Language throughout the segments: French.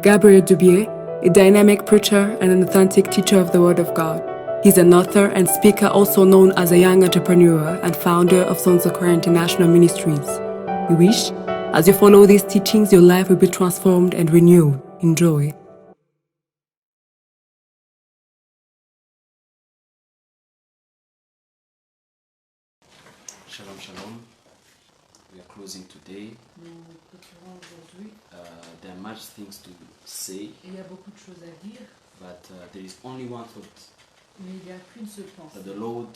Gabriel Dubier, a dynamic preacher and an authentic teacher of the Word of God. He's an author and speaker also known as a young entrepreneur and founder of Sons of Prayer International Ministries. We wish, as you follow these teachings, your life will be transformed and renewed. Enjoy. Shalom, shalom. We are closing today. There are much things to say. Il y a beaucoup de choses à dire. But there is only one thought Mais il n'y a qu'une seule pensée that the Lord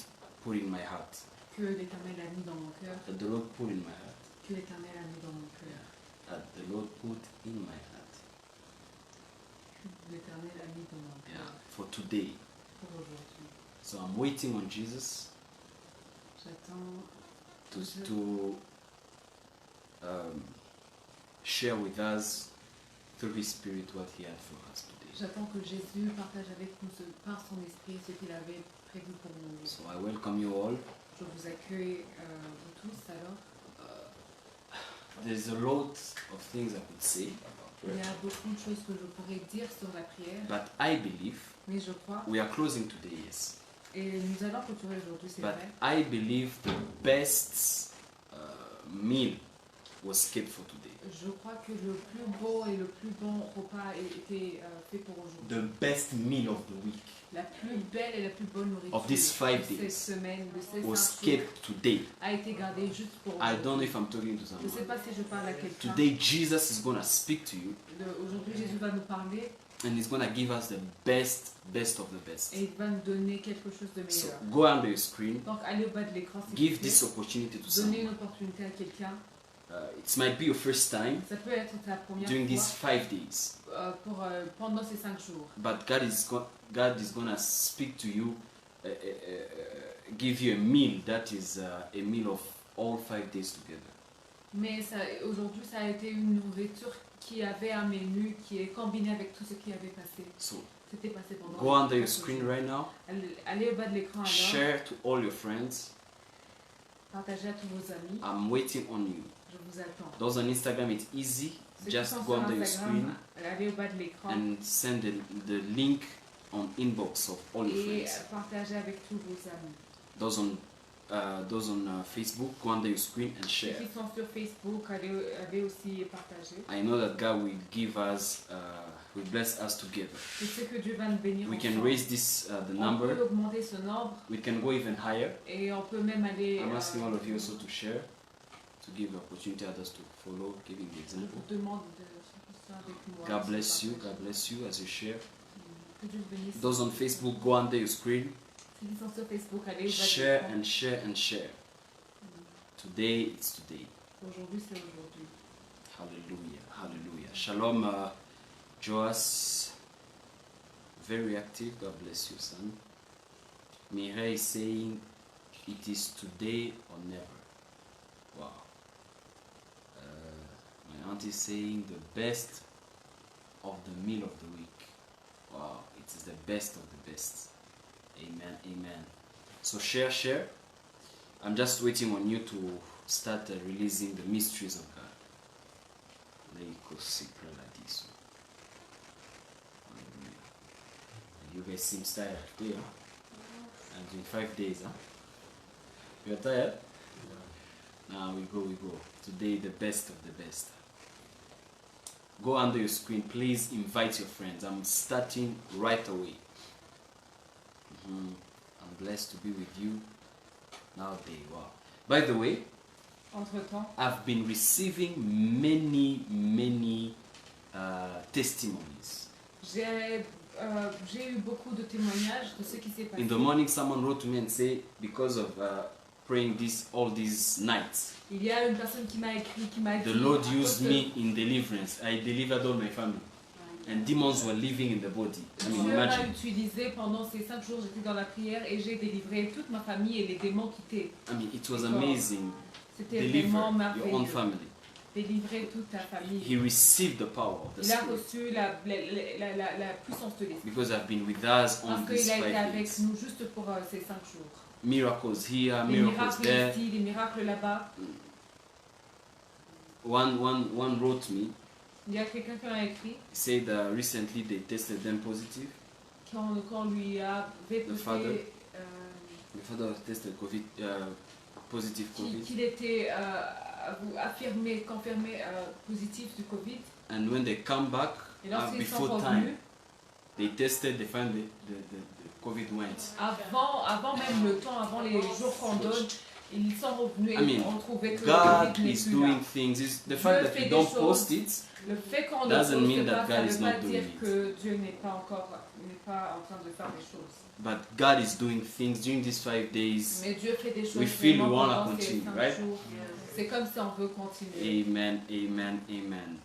put in my heart. que l'Éternel a mis dans mon cœur. That the Lord put in my heart. Que l'Éternel a mis dans mon cœur. That the Lord put in my heart. Que l'Éternel a mis dans mon cœur. For today. Pour aujourd'hui. So I'm waiting on Jesus. J'attends to share with us through His Spirit what He had for us today. J'attends que Jésus partage avec nous par son esprit ce qu'il avait prévu pour nous. So I welcome you all. Je vous accueille vous tous alors. There's a lot of things I could say about Il y prayer. a beaucoup de choses que je pourrais dire sur la prière. But I believe Mais je crois. we are closing today, yes. Et nous allons clôturer aujourd'hui, c'est But vrai. I believe the best meal was kept for today. Je crois que le plus beau et le plus bon repas a été fait pour aujourd'hui. The best meal of the week La plus belle et la plus bonne nourriture of these 5 de cette days semaine, de ces was 5 jours, kept today. a été gardée juste pour I don't know aujourd'hui. if I'm talking to Je ne sais someone. pas si je parle à quelqu'un. Today Jesus is going to speak to you Aujourd'hui, Jésus va nous parler and He's going to give us the best of the best. et il va nous donner quelque chose de So meilleur. go under your screen, Donc, allez au bas de l'écran, s'il give vous plaît. this opportunity to Donnez une someone. opportunité à quelqu'un. It might be your first time Ça peut être ta première during these fois 5 days, pendant ces 5 jours. but God is going to speak to you, give you a meal that is a meal of all 5 days together. Mais aujourd'hui, ça a été une nourriture qui avait un menu qui est combiné avec tout ce qui avait passé. So C'était passé pendant go under les your 4 screen jours. right now, Allez au bas de l'écran alors. share to all your friends. Partagez à tous vos amis. I'm waiting on you. Je vous attends. Those on Instagram, it's easy. Ceux qui Just sont go sur under your Instagram, screen allez au bas de l'écran and send the link on inbox of all your et friends. partagez avec tous vos amis. Those on Facebook, go under your screen and Ceux share. qui sont sur Facebook, allez aussi partager. I know that God will give us, will bless us together. Je sais que Dieu va nous bénir We can ensemble. raise this the On peut number. augmenter ce nombre We can go even higher. et on peut même aller. I'm asking all of you also to share, to give opportunity others to follow, giving the Je example. vous demande de faire ça avec moi. God bless you. God bless you as you share. Que Dieu vous bénisse. Those on Facebook, go under your screen. Ceux qui sont sur Facebook, allez au bas de Share l'écran. and share and share. Today it's today. Aujourd'hui, c'est aujourd'hui. Hallelujah. Hallelujah. Shalom, Joas. Very active. God bless you, son. Mireille is saying it is today or never. Wow. My aunt is saying the best of the meal of the week. Wow. It is the best of the best. Amen. Amen. So share. I'm just waiting on you to start releasing the mysteries of God. Hallelujah. You guys seem tired today, huh? And in 5 days, huh? You're tired? Now we go. Today the best of the best. Go under your screen. Please invite your friends. I'm starting right away. I'm blessed to be with you nowadays. Wow. By the way, Entre-temps, I've been receiving many testimonies. j'ai eu beaucoup de témoignages de ce qui s'est passé. In the morning, someone wrote to me and said, because of praying all these nights, Il y a une personne qui m'a écrit, the Lord used me in deliverance. I delivered all my family, and demons were living in the body. I mean, Dieu m'a imagine. utilisé pendant ces 5 jours, j'étais dans la prière et j'ai délivré toute ma famille et les démons quittaient. I mean, it was amazing. C'était Deliver vraiment your own merveilleux. family. Délivrer toute ta famille. He received the power of the Il a Spirit reçu la puissance de l'esprit. because I've been with us on Parce these qu'il a 5 été avec days. nous juste pour ces 5 jours. Miracles here, Les miracles miracles there. ici, les miracles là-bas. One wrote me Il y a quelqu'un qui a écrit said recently they tested them positive. quand lui avait The father. posé The father tested COVID, positive COVID. qu'il était confirmé positif du Covid. And when they come back, Et lorsqu'ils sont before revenus, time, they tested, they find the COVID went. avant même le temps, avant les jours qu'on donne, ils sont revenus et I mean, ont trouvé que God le Covid n'est is plus doing là. things. The fact that you don't post it, Le fait qu'on ne doesn't mean poste that pas, ça God ne is veut pas not dire doing it. que Dieu n'est pas en train de faire des choses. but God is doing things during these 5 days. Mais Dieu fait des choses We feel we vraiment wanna pendant ces continue, 5 right? jours. C'est comme si on veut continuer. Amen, amen, amen.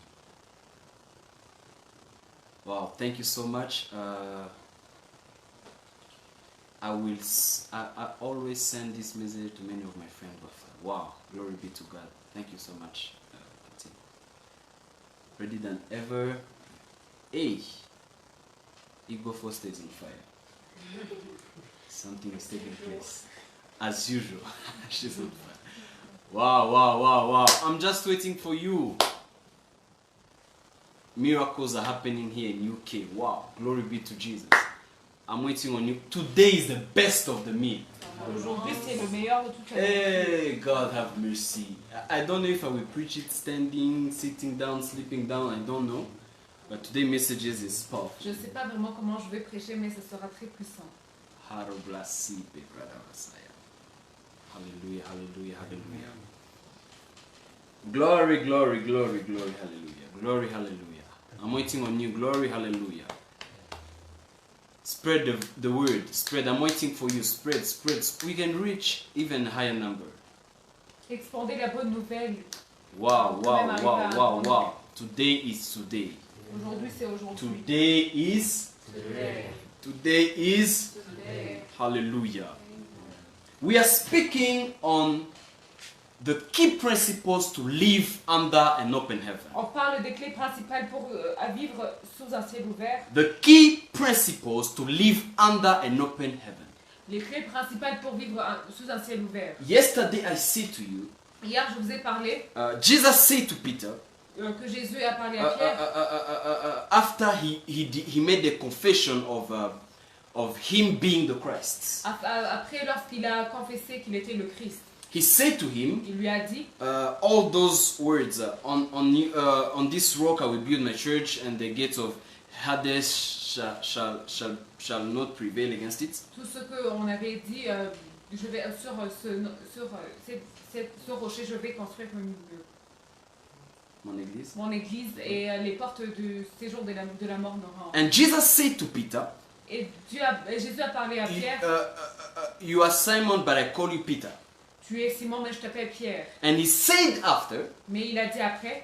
Wow, thank you so much. I always send this message to many of my friends. But wow, glory be to God. Thank you so much. Patty. Ready than ever. Hey, Igbo Foster is on fire. Something is taking place. As usual, she's on fire. Wow, wow, wow, wow. I'm just waiting for you. Miracles are happening here in UK. Wow, glory be to Jesus. I'm waiting on you. Today is the best of the meal. Aujourd'hui, c'est le meilleur de toute la Hey, God have mercy. I don't know if I will preach it standing, sitting down, sleeping down. I don't know. But today's messages is powerful. Je ne sais pas vraiment comment je vais prêcher, mais ce sera très puissant. Hallelujah, hallelujah, hallelujah. Glory, glory, glory, glory, hallelujah. Glory, hallelujah. I'm waiting on you. Glory, hallelujah. Spread the word. Spread. I'm waiting for you. Spread, spread. We can reach even a higher number. Expandez la bonne nouvelle. Wow, wow, wow, wow, wow. Today is today. Aujourd'hui, c'est aujourd'hui. Today is. Today. Today is. Today. Hallelujah. We are speaking on the key principles to live under an open heaven. On parle des clés principales pour à vivre sous un ciel ouvert. The key principles to live under an open heaven. Les clés principales pour vivre sous un ciel ouvert. Yesterday I said to you, Hier, je vous ai parlé Jesus said to Peter, que Jésus a parlé à Pierre after he made the confession of him being the Christ. après lorsqu'il a confessé qu'il était le Christ. He said to him, Il lui a dit all those words, on this rock I will build my church, and the gates of Hades shall not prevail against it. tout ce qu'on avait dit, je vais ce rocher, je vais construire mon église et les portes du séjour de la mort n'auront. And Jesus said to Peter, Et Jésus a parlé à Pierre. you are Simon, but I call you Peter. Tu es Simon, mais je t'appelle Pierre. And he said after, Mais il a dit après,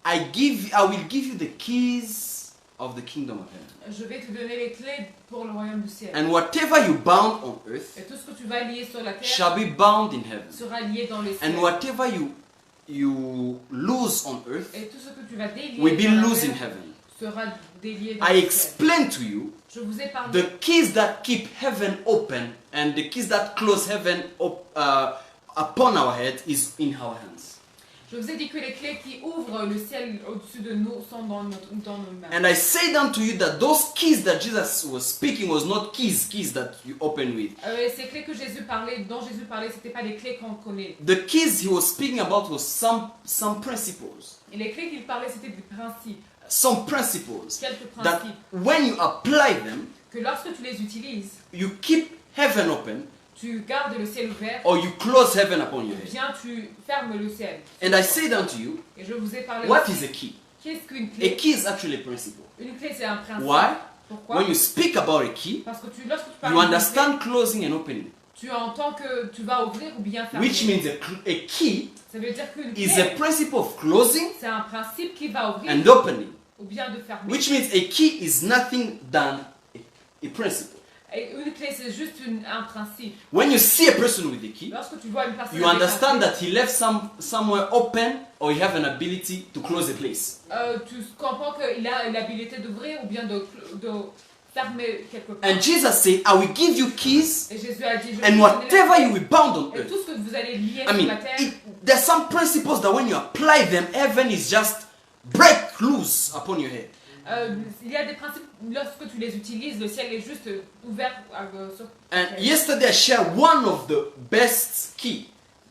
I will give you the keys of the kingdom of heaven. je vais te donner les clés pour le royaume du ciel. And whatever you bound on earth Et tout ce que tu vas lier sur la terre shall be bound in heaven. sera lié dans les cieux. And whatever you lose on earth Et tout ce que tu vas délier will be sur la loose in terre heaven. sera délié dans I le ciel. explained to you Je vous ai parlé the keys that keep heaven open and the keys that close heaven upon our head is in our hands. Je vous ai dit que les clés qui ouvrent le ciel au-dessus de nous sont dans nos mains. And I said unto you that those keys that Jesus was speaking was not keys that you open with. Et ces clés que Jésus parlait, dont Jésus parlait, c'était pas des clés qu'on connaît. The keys he was speaking about was some principles. Et les clés qu'il parlait, c'était des principes. Some principles Quelques that principes when you apply them, que lorsque tu les utilises, you keep heaven open tu gardes le ciel ouvert, or you close heaven upon your ou head. bien tu fermes le ciel. And I said unto you, Et je vous ai parlé what aussi. is a key? Qu'est-ce qu'une A clé? key is actually a principle. Une clé, c'est un principe. Why? Pourquoi? When you speak about a key, Parce que lorsque tu parles you d'une understand closing and opening, clé, tu entends que tu vas ouvrir ou bien fermer. which means a key Ça veut dire qu'une is a clé, principle of closing c'est un principe qui va ouvrir and opening, ou bien de fermer. which means a key is nothing than a principle. Et une clé, c'est juste un principe. When you see a person with a key, Lorsque tu vois une personne you avec un understand clé, that he left somewhere open or he have an ability to close a place. tu comprends qu'il a l'habilité d'ouvrir ou bien de fermer quelque part. And Jesus said, I will give you keys, Et Jésus a dit, je vais and vous donner whatever la you clé. will bound on Et earth. tout ce que vous allez lier I sur mean, la terre, there's some principles that when you apply them, heaven is just break loose upon your head. Il y a des principes, lorsque tu les utilises, le ciel est juste ouvert sur And yesterday I shared one of the best key.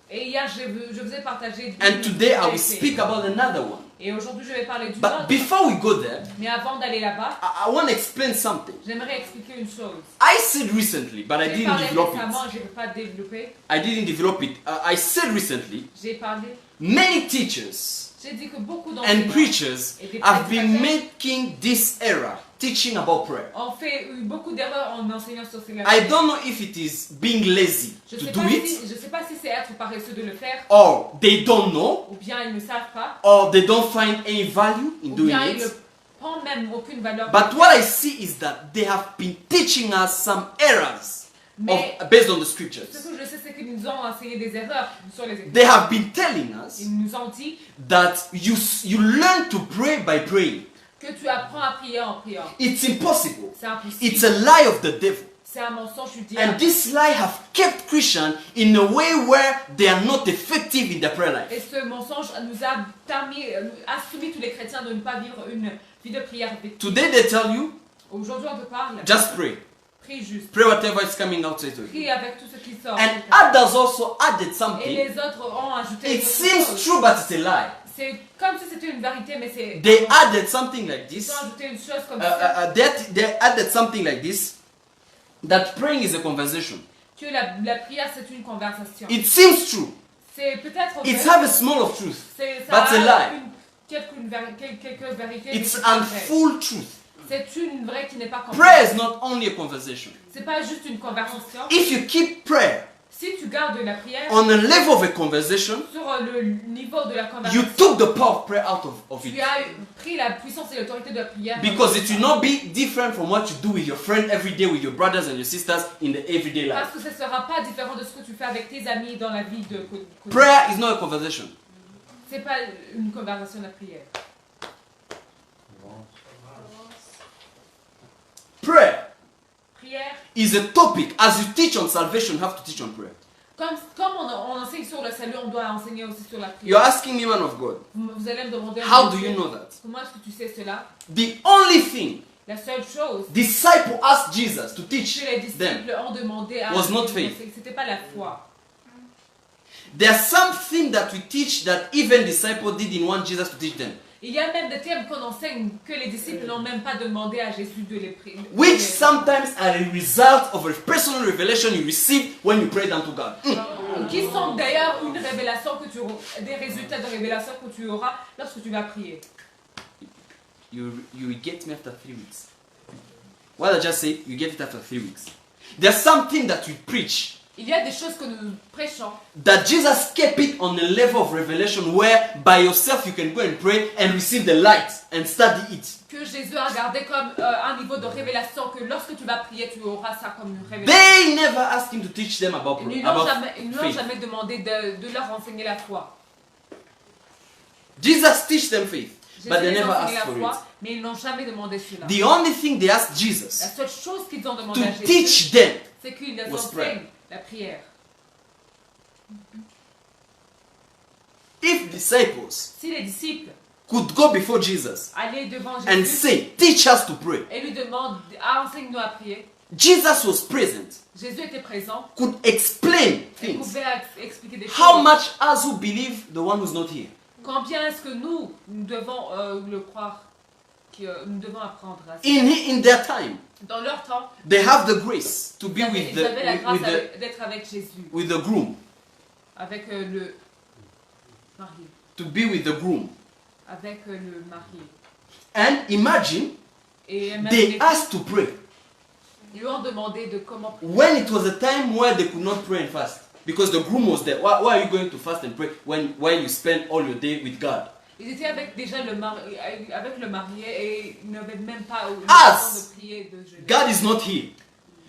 Et hier, je vous ai partagé. And today I will speak about another one. Et aujourd'hui, je vais parler du But autre. before we go there, Mais avant d'aller là-bas, I want to explain something. j'aimerais expliquer une chose. I said recently, but I J'ai didn't parlé develop récemment, it. je ne vais pas développer. I didn't develop it. I said recently, J'ai parlé. many teachers J'ai dit que beaucoup and d'enseignants preachers et des have been prédicateurs making this era teaching about prayer. ont fait beaucoup d'erreurs en enseignant sur ces I don't know if it is being lazy Je to sais do pas it, si, je sais pas si c'est être paresseux de le faire, or they don't know, ou bien ils ne savent pas, or they don't find any value in ou doing bien ils ne it. prennent même aucune valeur. But what I see is that they have been teaching us some errors Mais based on the ce scriptures. que je sais, c'est qu'ils nous ont enseigné des erreurs sur les They Écritures. have been telling us Ils nous ont dit that you learn to pray by praying. que tu apprends à prier en priant. It's impossible. C'est It's impossible. a lie of the devil. C'est un mensonge du diable. And this lie have kept Christians in a way where they are not effective in their prayer life. Et ce mensonge nous a permis, a soumis tous les chrétiens de ne pas vivre une vie de prière effective. Today they tell you, Aujourd'hui, on te parle. just pray. Prie juste. Pray whatever is coming outside of you. Prie avec tout ce qui sort. And others also added Et something. les autres ont ajouté It d'autres seems choses. true, but it's a lie. C'est comme si c'était une vérité, mais c'est... They added something like Ils this. ont ajouté une chose comme ça. They added something like this. That praying is a conversation. Que la prière, c'est une conversation. It seems true. C'est peut-être It vrai. have a small of truth. C'est, but it's a lie. Quelques vérités. It's mais c'est pas a vrai. full truth. C'est une vraie qui n'est pas complète. Prayer is not only a conversation. C'est pas juste une conversation. If you keep prayer Si tu gardes la prière on a level of a conversation, sur le niveau de la you conversation, took the power of prayer out of tu it. as pris la puissance et l'autorité de la prière. Because it will not be different from what you do with your friend every day, with your brothers and your sisters in the everyday Parce life. que ce ne sera pas différent de ce que tu fais avec tes amis dans la vie de Prayer is not a conversation. C'est pas une conversation de prière. Prayer Prière, is a topic. As you teach on salvation, you have to teach on prayer. comme on enseigne sur le salut, on doit enseigner aussi sur la You're prière. asking me, man of God, Vous allez me demander how do you know that? comment est-ce que tu sais cela? The only thing La seule chose disciple asked Jesus to teach que les them, disciples ont demandé à was not Jésus, faith. c'était pas la foi. there's something that we teach that even disciples didn't want Jesus to teach them, Il y a même des termes qu'on enseigne que les disciples n'ont même pas demandé à Jésus de les prier. which sometimes are a result of a personal revelation you receive when you pray down to God. Qui sont d'ailleurs une révélation que tu des résultats de révélation que tu auras lorsque tu vas prier. You will get me after 3 weeks. What I just say, you get it after 3 weeks. There's something that we preach Il y a des choses que nous prêchons that Jesus kept it on a level of revelation where by yourself you can go and pray and receive the light and study it. que Jésus a gardé comme un niveau de révélation que lorsque tu vas prier, tu auras ça comme une révélation. They never asked him to teach them about, Ils n'ont faith. jamais demandé de leur enseigner la foi. Jesus teach them faith, Jésus but they les a never enseigné asked la for foi, it. mais ils n'ont jamais demandé cela. The only thing they asked La Jesus seule chose qu'ils ont to demandé à Jésus, teach them c'est qu'ils was prayer. enseignent la prière. if disciples Si les disciples could go before Jesus allaient devant and Jésus say, teach us to pray. et lui demandent enseigne-nous à prier, Jesus was present, Jésus était présent could explain et things. pouvait expliquer des How choses. much us who believe the one who's not here? Combien est-ce que nous devons le croire, que nous devons apprendre à ça. In their time, Dans leur temps, they have the grace to be with ils avaient la grâce the d'être avec Jésus, with the groom, avec le marié, to be with the groom. avec le marié. And imagine Et they imaginez, asked to pray ils lui ont demandé de comment prier. when it was a time where they could not pray and fast because the groom was there. Why are you going to fast and pray when you spend all your day with God? Ils étaient avec déjà avec le marié et ils n'avaient même pas eu le Us. temps de prier de jeûner. God is not here.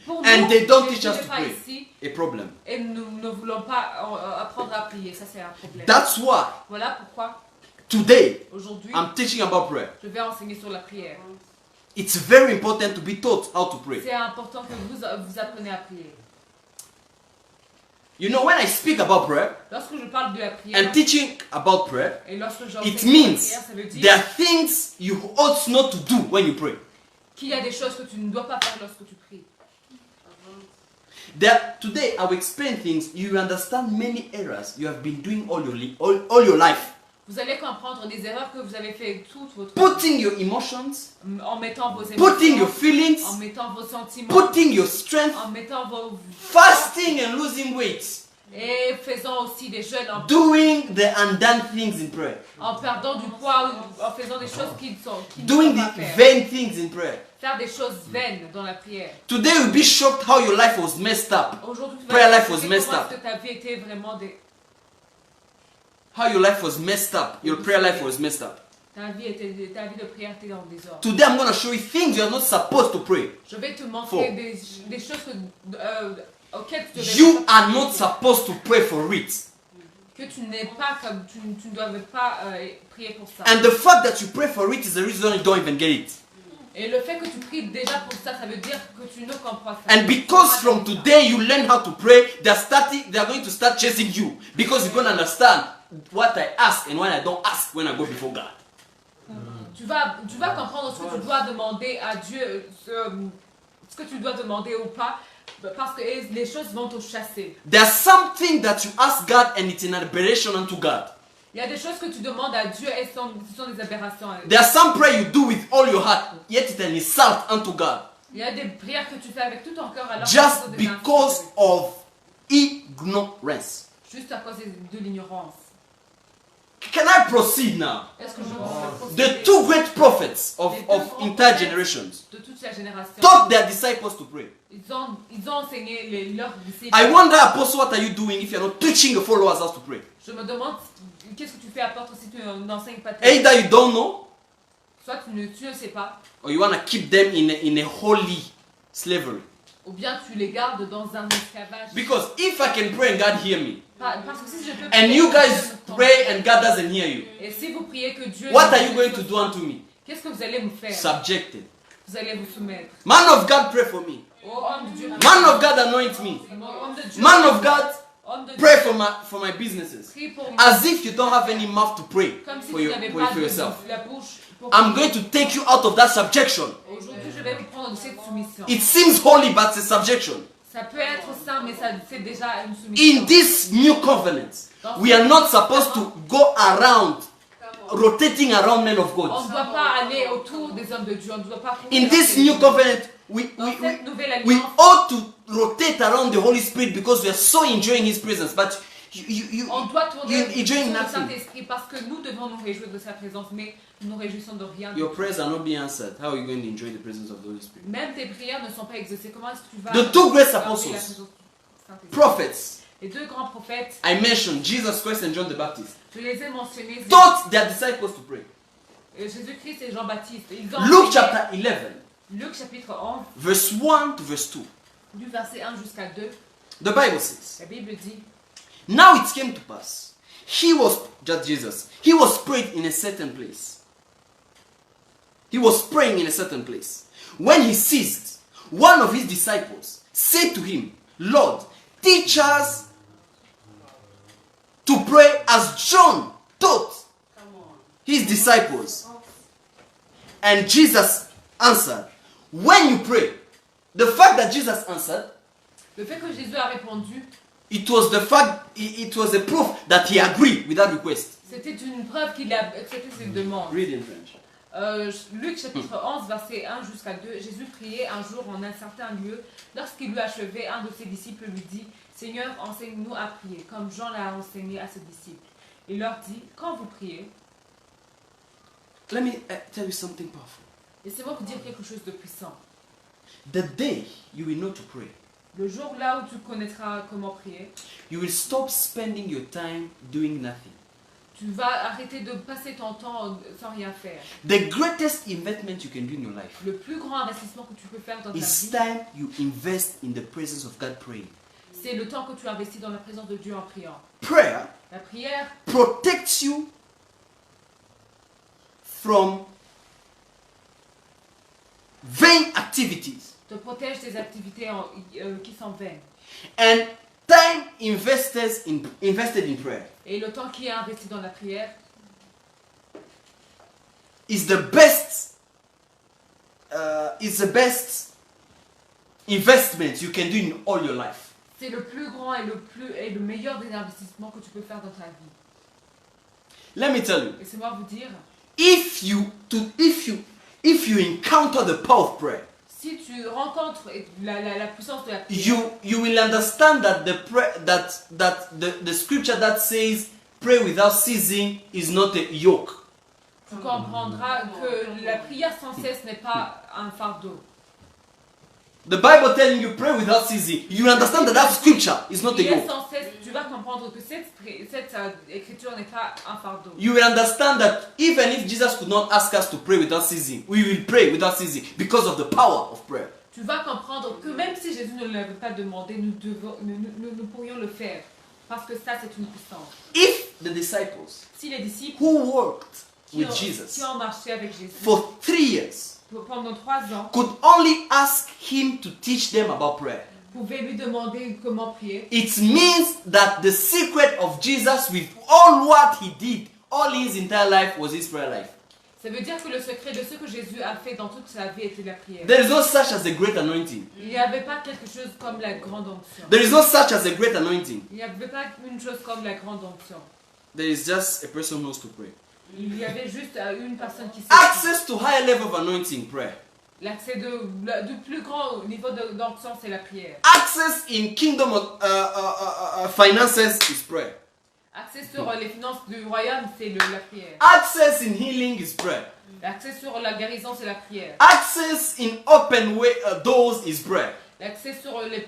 Pour And nous, they don't Jésus teach us n'est to pas pray. ici A problem. et nous ne voulons pas apprendre à prier. Ça, c'est un problème. That's why Voilà pourquoi today aujourd'hui, I'm teaching about prayer. je vais enseigner sur la prière. It's very important to be taught how to pray. C'est important que vous appreniez à prier. You know, when I speak about prayer Lorsque je parle de la prière and teaching about prayer, et lorsque it j'enseigne la means prière, ça veut there dire are things you ought not to do when you pray. qu'il y a des choses que tu ne dois pas faire lorsque tu pries. Today I will explain things. You will understand many errors you have been doing all your life. Vous allez comprendre des erreurs que vous avez fait toute votre vie. Putting your emotions, En mettant vos putting your émotions, feelings, en mettant vos sentiments, putting your strength, en mettant vos fasting and losing weight, et faisant aussi des jeûnes, doing the undone things in prayer, en perdant du poids, en faisant des choses qui ne sont doing pas the faire. vain things in prayer. Faire des choses vaines dans la prière. Today you'll be shocked how your life was messed up. Aujourd'hui, tu Prayer vas life was messed comment up. est-ce que ta vie était vraiment des... How your life was messed up. Your prayer life was messed up. ta vie de prière était dans le désordre. Today I'm going to show you things you are not supposed to pray. Je vais te For. montrer des choses auxquelles tu devais You pas are prier. not supposed to pray for it. Que tu n'es pas comme tu ne dois pas prier pour ça. And the fact that you pray for it is the reason you don't even get it. Et le fait que tu pries déjà pour ça, ça veut dire que tu ne comprends pas. And because from today you learn how to pray, they are going to start chasing you. Because you're going to understand what I ask and what I don't ask when I go before God. Tu vas comprendre ce que tu dois demander à Dieu, ce que tu dois demander ou pas, parce que les choses vont te chasser. There's something that you ask God and it's an aberration unto God. Il y a des choses que tu demandes à Dieu et ce sont des aberrations. There's some prayer you do with all your heart, yet it's an insult unto God. Il y a des prières que tu fais avec tout ton cœur alors que ce Just sont des because insultes, of ignorance. juste à cause de l'ignorance. Can I proceed now? Est-ce que je peux The procéder? two great prophets of Les deux grands entire prophètes generations de toute la génération, taught their disciples to pray. ils ont enseigné leurs disciples. I wonder, Apostle, what are you doing if you're not teaching your followers how to pray? Je me demande qu'est-ce que tu fais apôtre si tu n'enseignes pas tes... Either you don't know, Soit tu ne sais pas, or you want to keep them in a holy slavery. ou bien tu les gardes dans un esclavage. Because if I can pray and God hear me, Parce que si je peux and prier, you Dieu guys m'entend. pray and God doesn't hear you, Et si vous priez que Dieu... what ne are you vous going to écoute do pas, unto me? qu'est-ce que vous allez me faire? Subjected. Vous allez vous soumettre. Man of God, pray for me. Oh homme de Dieu. Man of God, anoint me. Homme de Dieu. Man of God, Homme de Dieu. pray for my businesses. Prie pour moi. As if you don't have any mouth to pray Comme si for, tu your, n'avais for, pas for yourself. la bouche pour I'm going to take you out of that subjection. Aujourd'hui, je vais vous prendre de cette soumission. It seems holy, but it's a subjection. Ça peut être saint, mais c'est déjà une soumission. In this new covenant, we are not supposed to go around rotating around men of On ne God. doit pas aller autour des hommes de Dieu. On ne doit pas courir In this après new les- covenant, we Dans cette nouvelle we alliance, ought to rotate around the Holy Spirit because we are so enjoying His presence. But on doit tourner you sur enjoying le nothing. Saint-Esprit parce que nous devons nous réjouir de sa présence, mais nous nous réjouissons de rien. Your prayers are not being answered. How are you going to enjoy the presence of the Holy Spirit? Même tes prières ne sont pas exaucées. Comment est-ce que tu vas... The two great garder la apostles, présence du Saint-Esprit? prophets, Les deux grands prophètes, I mentioned Jesus Christ and John the Baptist, je les ai mentionnés. taught their disciples to pray. Jésus-Christ et Jean-Baptiste. Ils ont Luke enseigné- chapter 11, Luc chapitre 11, verse 1 to verse 2. du verset 1 jusqu'à 2, The Bible says, la Bible dit, now it came to pass, he was, just Jesus, he was praying in a certain place. He was praying in a certain place. When he ceased, one of his disciples said to him, Lord, teach us to pray as John taught his disciples. And Jesus answered, when you pray, the fact that Jesus answered, le fait que Jésus a répondu, it was a proof that he agreed with that request. c'était une preuve qu'il a accepté ses demandes. Read in French. Luc chapitre 11, verset 1 jusqu'à 2, Jésus priait un jour en un certain lieu. Lorsqu'il eut achevé, un de ses disciples lui dit, Seigneur, enseigne-nous à prier, comme Jean l'a enseigné à ses disciples. Il leur dit, quand vous priez, Let me tell you something powerful. laissez-moi vous dire quelque chose de puissant. The day you will know to pray, Le jour là où tu connaîtras comment prier, you will stop spending your time doing nothing. tu vas arrêter de passer ton temps sans rien faire. The greatest investment you can do in your life Le plus grand investissement que tu peux faire dans ta is vie, time you invest in the presence of God praying. c'est le temps que tu investis dans la présence de Dieu en priant. Prayer La prière protects you from vain activities. te protège des activités qui sont vaines. And time time invested in prayer Et le temps qui est investi dans la prière, is the best investment you can do in all your life. c'est le plus grand et le meilleur des investissements que tu peux faire dans ta vie. Let me tell you, Laissez-moi vous dire, if you encounter the power of prayer, si tu rencontres la puissance de la prière, you will understand that the scripture that says pray without ceasing is not a yoke. tu comprendras que la prière sans cesse n'est pas un fardeau. The Bible telling you pray without ceasing, you will understand that scripture is not a Prière yoke. sans cesse, tu vas comprendre que cette écriture n'est pas un fardeau. You will understand that even if Jesus could not ask us to pray without ceasing, we will pray without ceasing because of the power of prayer. Tu vas comprendre que même si Jésus ne l'avait pas demandé, nous pourrions le faire. Parce que ça, c'est une puissance. If the disciples Si les disciples who worked qui with ont Jesus marché avec Jésus for 3 years pendant 3 ans could only ask him to teach them about prayer, pouvaient lui demander comment prier, it means that the secret of Jesus with all what he did, all his entire life was his prayer life. ça veut dire que le secret de ce que Jésus a fait dans toute sa vie était la prière. There is no such as a great anointing. Il n'y avait pas quelque chose comme la grande onction. There is no such as a great anointing. Il n'y avait pas une chose comme la grande onction. There is just a person who knows to pray. Il y avait juste une personne qui sait. Access to higher level of anointing, prayer. L'accès du plus grand niveau d'onction, c'est la prière. Access in kingdom finances is prayer. Accès sur les finances du royaume, c'est la prière. Access in healing is prayer. L'accès sur la guérison, c'est la prière. Access in open doors is prayer. L'accès sur les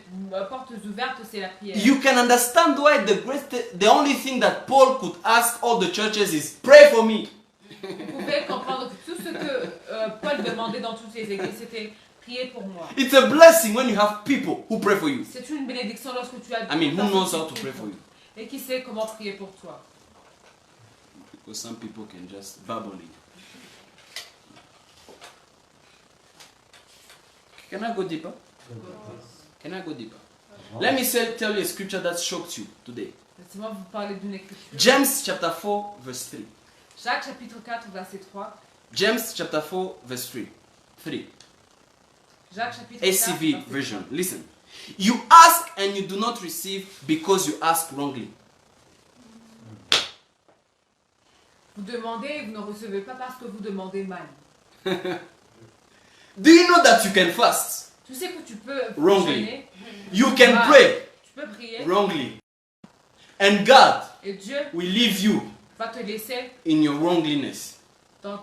portes ouvertes, c'est la prière. You can understand why the only thing that Paul could ask all the churches is pray for me. Vous pouvez comprendre que tout ce que Paul demandait dans toutes les églises, c'était prier pour moi. It's a blessing when you have people who pray for you. C'est une bénédiction lorsque tu as Who knows how to pray for you? et qui sait comment prier pour toi. Because some people can just babble it. Can I go deeper? Can I go deeper? Let me tell you a scripture that shocked you today. Laissez-moi vous parler d'une écriture. James chapter 4 verse 3. Jacques chapitre 4 verset 3. James chapter 4 verse 3. Jacques chapitre 4 ACV verset version. Listen. You ask and you do not receive because you ask wrongly. Vous demandez et vous ne recevez pas parce que vous demandez mal. Do you know that you can fast Tu sais que tu peux wrongly? jeûner, You can pray tu peux prier wrongly. And God et Dieu will leave you va te laisser in your wrongliness. dans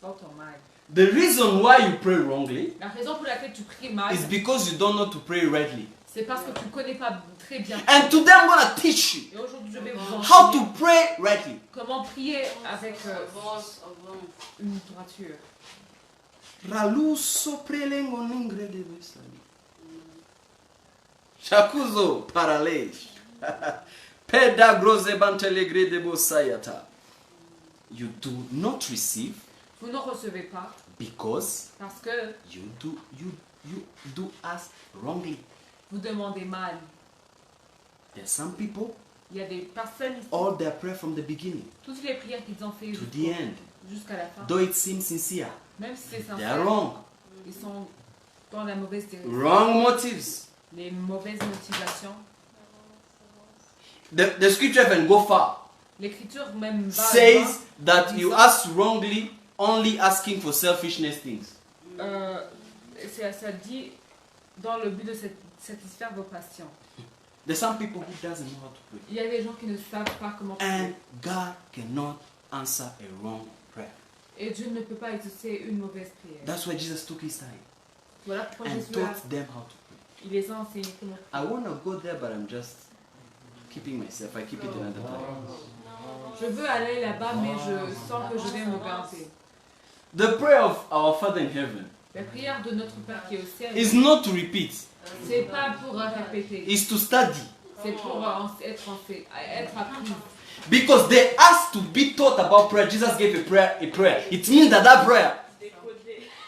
ton mal. The reason why you pray wrongly La raison pour laquelle tu pries mal, is because you don't know to pray rightly. c'est parce que tu ne connais pas très bien. And today I'm going to teach you Et aujourd'hui, je vais vous how to enseigner pray rightly. comment prier avec une droiture. Raluso prelengo ningre de besani. Shakuzo paralesh. Peda groze bantelegre de bosayata. You do not receive Vous ne recevez pas because parce que you do ask wrongly. vous demandez mal. There are some people, Il y a des personnes ici, all their prayer from the beginning toutes les prières qu'ils ont fait to the end, jusqu'à la fin, though it seems sincere, même si c'est they are sincère, wrong. ils sont dans la mauvaise direction. Wrong motives. Les mauvaises motivations. The scripture can go far. L'écriture même va Says that Disons- you ask wrongly, only asking for selfishness things. ça dit dans le but de satisfaire vos passions. There's some people who doesn't know how to pray. Il y a des gens qui ne savent pas comment prier. And God cannot answer a wrong prayer. Et Dieu ne peut pas exaucer une mauvaise prière. That's why Jesus took his time Voilà pourquoi and Jésus taught them how to pray. il les a enseignés comment prier. I want to go there, but I'm just keeping myself. I keep it another time. Je veux aller là-bas, mais je sens que je vais me garder. The prayer of our Father in heaven La prière de notre Père qui est au ciel, is not to repeat, c'est pas pour répéter, it's to study. c'est pour être appris. Because they asked to be taught about prayer. Jesus gave a prayer. It means that prayer.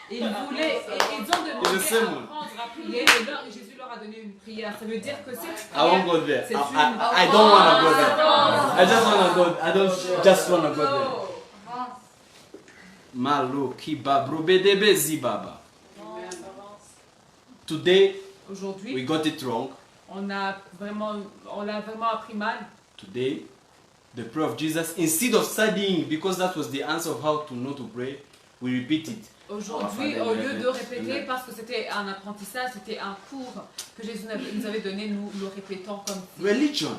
Ils ont demandé It's the same one. à apprendre à prier et Jésus leur a donné une prière. Ça veut dire que cette I won't prière, go there. c'est I don't want to go there. I just want to go. I don't just want to go there. Malo kiba brobedebe zibaba. Today we aujourd'hui, got it wrong. on l'a vraiment appris mal. Today, the prayer of Jesus, instead of studying, because that was the answer of how to know to pray, we repeat it. Aujourd'hui, Enfin, au lieu de Amen. répéter, parce que c'était un apprentissage, c'était un cours que Jésus nous avait donné, nous le répétons comme Religion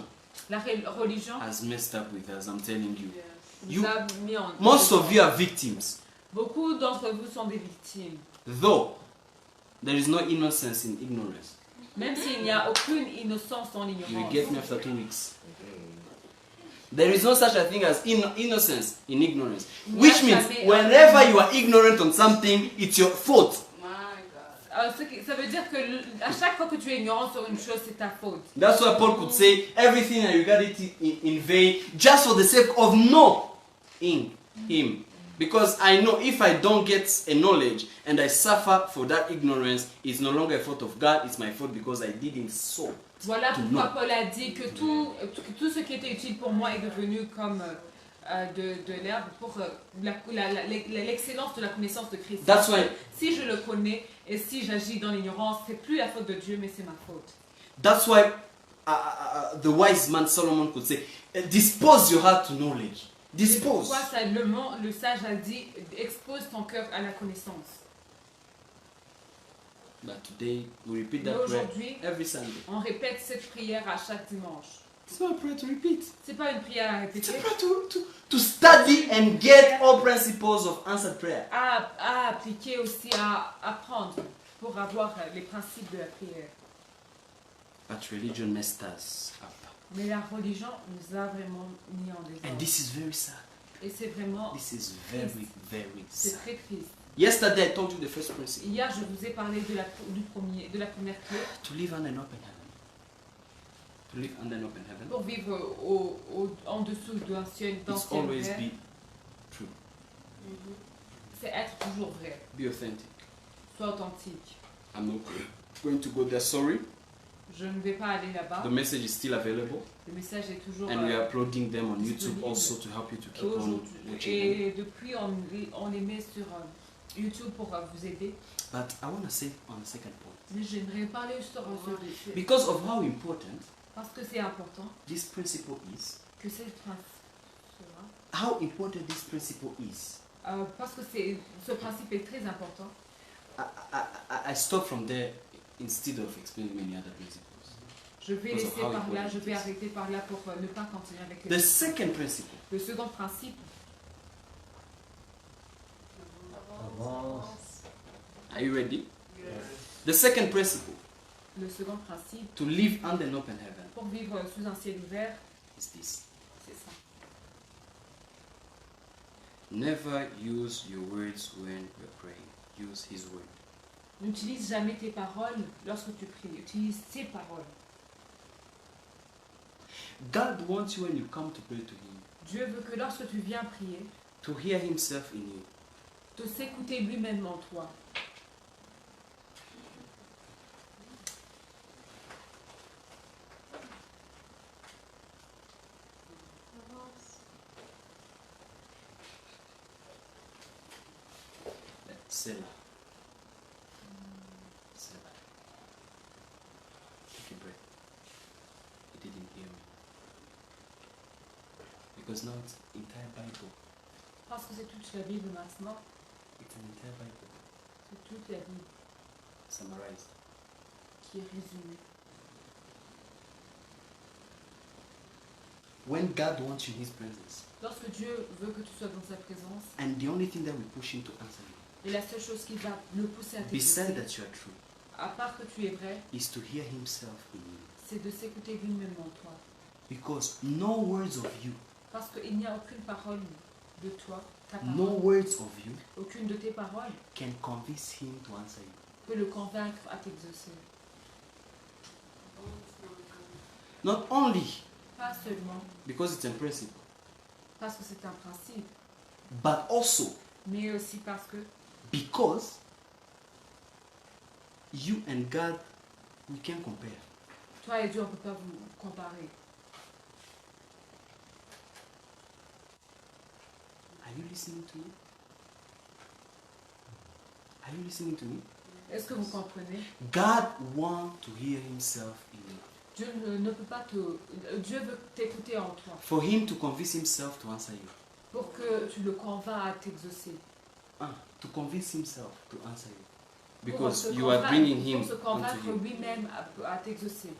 la religion has messed up with us, I'm telling you. nous a mis en... Most of you are victims. Beaucoup d'entre vous sont des victimes. Though there is no innocence in ignorance. Même s'il n'y a aucune innocence en You will ignorance. get me after 2 weeks. There is no such a thing as innocence in ignorance. Which means whenever you are ignorant on something, it's your fault. Ça veut dire que à chaque fois que tu es ignorant sur une chose, c'est ta faute. That's why Paul could say everything I regard it in vain just for the sake of knowing him. Because I know if I don't get a knowledge and I suffer for that ignorance, it's no longer a fault of God, it's my fault because I didn't so. Voilà To pourquoi know. Paul a dit que tout ce qui était utile pour moi est devenu comme de l'herbe pour l'excellence de la connaissance de Christ. That's why, Si je le connais et si j'agis dans l'ignorance, c'est plus la faute de Dieu, mais c'est ma faute. that's why the wise man Solomon could say, dispose your heart to knowledge. C'est Dispose. pourquoi le sage a dit, expose ton cœur à la connaissance. But today we repeat Mais that prayer aujourd'hui, every Sunday. on répète cette prière à chaque dimanche. It's not a prayer to repeat. C'est pas une prière à It's a répéter, prayer to study and get all principles of answered prayer. à appliquer aussi, à apprendre pour avoir les principes de la prière. But religion messed us up. Mais la religion nous a vraiment mis en And désordre. this is very sad. Et c'est vraiment, This is very, very c'est sad. très triste. Yesterday I told you the first principle. Hier, je vous ai parlé de la première clé To live under an open heaven. To live under an open heaven. pour vivre en dessous d'un ciel It's d'ancien always vrai. be true. C'est être toujours vrai, Be authentic. soit authentique. I'm not going to go there, sorry. Je ne vais pas aller là-bas. The message is still available. Le message est toujours And we are uploading them on YouTube disponible. also to help you to keep on aujourd'hui. watching them. Et depuis, on les met sur YouTube pour vous aider. But I want to say on the second point. Mais j'aimerais parler sur ce Because of how important parce que c'est important this principle is, que c'est how important this principle is, parce que ce principe est très important. I stop from there instead of explaining many other principles. Je vais Because of laisser how par là, important je it vais is. arrêter par là pour ne pas continuer avec The second principle, le second principe. are you ready? The second principle, Le second principe to live under an open heaven, pour vivre sous un ciel ouvert, is this. c'est ça. Never use your words when you're praying. Use His word. N'utilise jamais tes paroles lorsque tu pries. Utilise ses paroles. God wants you when you come to pray to Him, Dieu veut que lorsque tu viens prier, to hear Himself in you. de s'écouter lui-même en toi. Selah. Selah. Take a breath. He didn't hear me. Because now it's entire Bible. Parce que c'est toute la Bible maintenant. It's an entire Bible. C'est toute la Bible Summarized. qui est résumée. When God wants you in His presence, Lorsque Dieu veut que tu sois dans sa présence, and the only thing that will push Him to answer you, et la seule chose qui va le pousser à beside t'écouter, that you are true, à part que tu es vrai, is to hear Himself in you. c'est de s'écouter lui-même en toi. Because no words of you, Parce qu'il n'y a aucune parole de toi, ta parole, no words of you aucune de tes paroles can convince Him to answer you. peut le convaincre à t'exaucer. Not only Pas seulement because it's a principle, parce que c'est un principe, but also mais aussi parce que because you and God We can't compare. Toi et Dieu, on ne peut pas vous comparer. Are you listening to me? Are you listening to me? Est-ce que vous comprenez? God wants to hear himself in you. Dieu ne peut pas Dieu veut t'écouter en toi. For him to convince himself to answer you. Pour que tu le convaincs à t'exaucer. To convince himself to answer you. Pour Because se you are convaincre- bringing him Pour se unto convaincre you. lui-même à t'exaucer.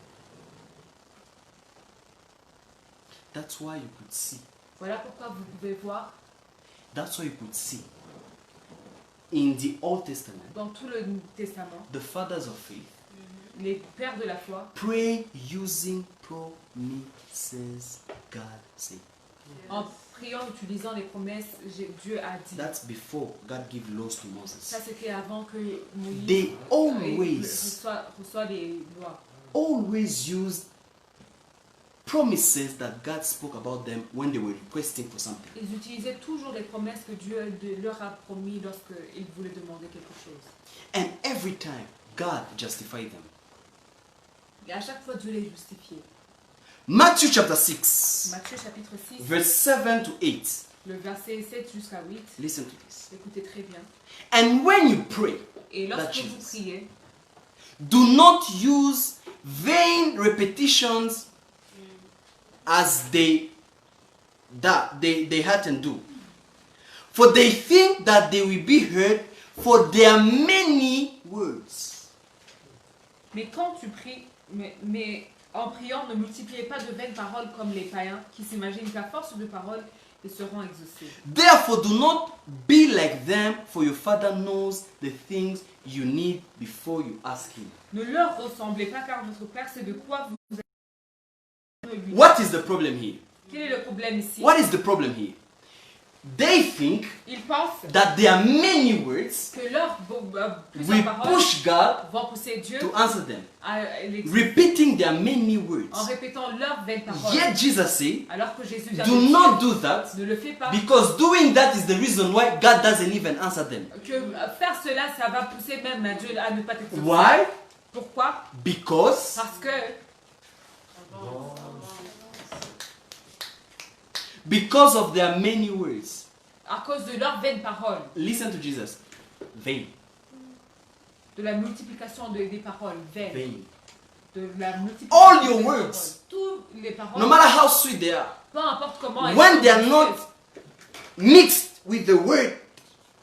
That's why you could see. Voilà pourquoi vous pouvez voir That's why you could see. In the Old Testament, dans tout le Testament, the fathers of faith les pères de la foi pray using promises God said. en priant, utilisant les promesses, Dieu a dit. That's before God gave laws to Ça, Moses. c'était avant que Moïse They always reçoit les lois. used promises that God spoke about them when they were requesting for something. Ils utilisaient toujours les promesses que Dieu leur a promis lorsqu'ils voulaient demander quelque chose. And every time, God justified them. Et à chaque fois, Dieu les justifiait. Matthew chapter 6, Matthieu chapitre 6, verse 7 to 8. le verset 7 jusqu'à 8. Listen to this. Écoutez très bien. And when you pray, Et That lorsque vous Jesus. priez, do not use vain repetitions as they hadn't do. For they think that they will be heard for their many words. mais quand tu pries, mais en priant, ne multipliez pas de vaines paroles comme les païens qui s'imaginent qu'à force de paroles, ils seront exaucés. Therefore, do not be like them, for your Father knows the things you need before you ask Him. Ne leur ressemblez pas car votre Père sait de quoi vous avez. What is the problem here? Quel est le problème ici? What is the problem here? They think Ils pensent that there are many words que leurs we plusieurs paroles push God vont pousser Dieu to answer them, à l'exaucer repeating their many en words. répétant leurs vaines paroles. Yet Jesus said, Alors que Jésus vient do de not dire, do that, ne le fais pas. because doing that is the reason why God doesn't even answer them. Que faire cela, ça va pousser même à Dieu à ne pas t'exaucer. Why? Pourquoi? Because Parce que of their many words. à cause de leurs vaines paroles, Listen to Jesus. Vain. de la multiplication des paroles vaines, Vain. de la multiplication All your des words. paroles, toutes les paroles, No matter how sweet they are, peu importe comment elles when sont they are délicieuses, not mixed with the word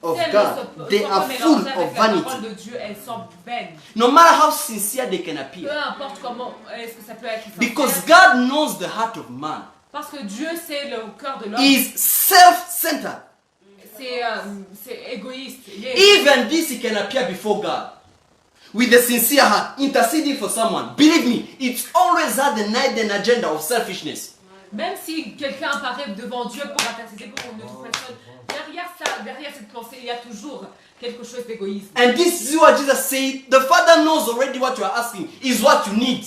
of si elles ne God, sont they pas are mélangées full avec of la parole vanity. de Dieu, elles sont vaines. No matter how sincere they can Peu appear. importe comment est-ce que ça peut être sincère. Because God knows the heart of man. Parce que Dieu sait le cœur de l'homme. Is self-centered. C'est égoïste. Il est Even this he can appear before God with a sincere heart, interceding for someone. Believe me, it's always had the hidden agenda of selfishness. Même si quelqu'un apparaît devant Dieu pour intercéder pour une autre personne, derrière cette pensée, il y a toujours quelque chose d'égoïste. And this is what Jesus said. The Father knows already what you are asking is what you need.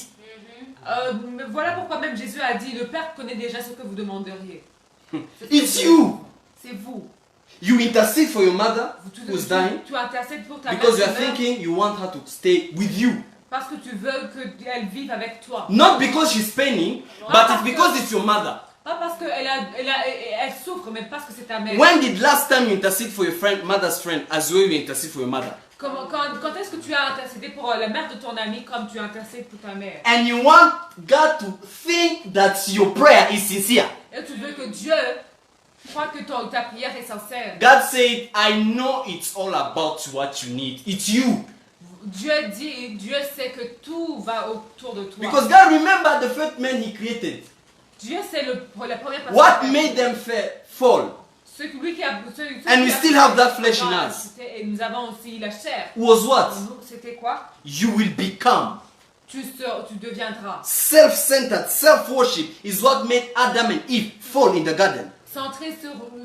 Mais voilà pourquoi même Jésus a dit, le Père connaît déjà ce que vous demanderiez. It's you. C'est vous. You intercede for your mother Tu, who's dying tu intercèdes pour ta because you mère are qui meurt thinking you want her to stay with you. parce que tu veux qu'elle vive avec toi. Not because she's paining, but it's because it's your mother. Pas parce qu'elle souffre, mais parce que c'est ta mère. When did last time you intercede for your friend, mother's friend, as well you intercede for your mother? Quand est-ce que tu as intercédé pour la mère de ton ami comme tu intercèdes pour ta mère? And you want God to think that your prayer is sincere. Et tu veux que Dieu croit que ta prière est sincère. God said, I know it's all about what you need. It's you. Dieu sait que tout va autour de toi. Because God remembered the first man he created. Dieu sait la première personne. What made them fall? Celui qui a, And we still have that flesh in us. Et nous avons aussi la chair. Was what? C'était quoi? You will become. Tu deviendras. Self-centered, self-worship is what made Adam and Eve fall in the garden. Centré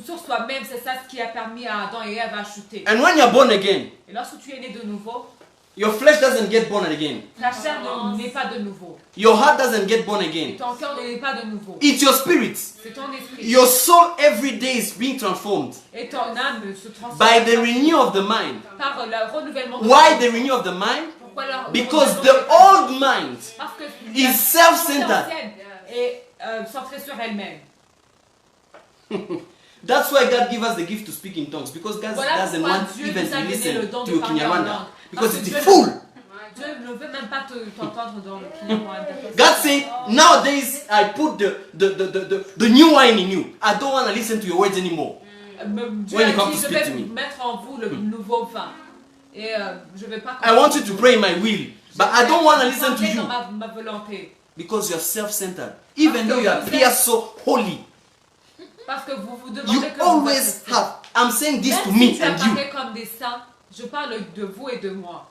sur soi-même, c'est ça ce qui a permis à Adam et Ève à chuter. And when you're born again, Et lorsque tu es né de nouveau, your flesh doesn't get born again. ta chair n'est pas de nouveau. Your heart doesn't get born Et again. ton cœur n'est pas de nouveau. It's your spirit. C'est ton esprit. Your soul every day is being transformed Et ton âme se transforme by the renewal of the mind. par le renouvellement de Why ton the renewal of the mind? Pourquoi leur Because the old mind Parce que is self-centered. et centrée sur elle-même. That's why God gives us the gift to speak in tongues. Because God Voilà doesn't pourquoi want Dieu even nous a to donné listen le don to de a parler en Kinyarwanda. langue. Because Parce que it's Dieu full. Dieu ne veut même pas t'entendre dans le Kinyarwanda. God said, nowadays I put the new wine in you. I don't want to listen to your words anymore. Dieu When a you come dit, to je speak vais to me. mettre en vous le nouveau vin. Et je vais pas... I want you to pray in my will. But I don't want to listen to Parler you. dans ma volonté. Because you're self-centered. Even though you appear so holy. Parce que vous vous You demandez que always vous êtes have. I'm saying this to Même me si tu and you. apparais comme des saints, je parle de vous et de moi.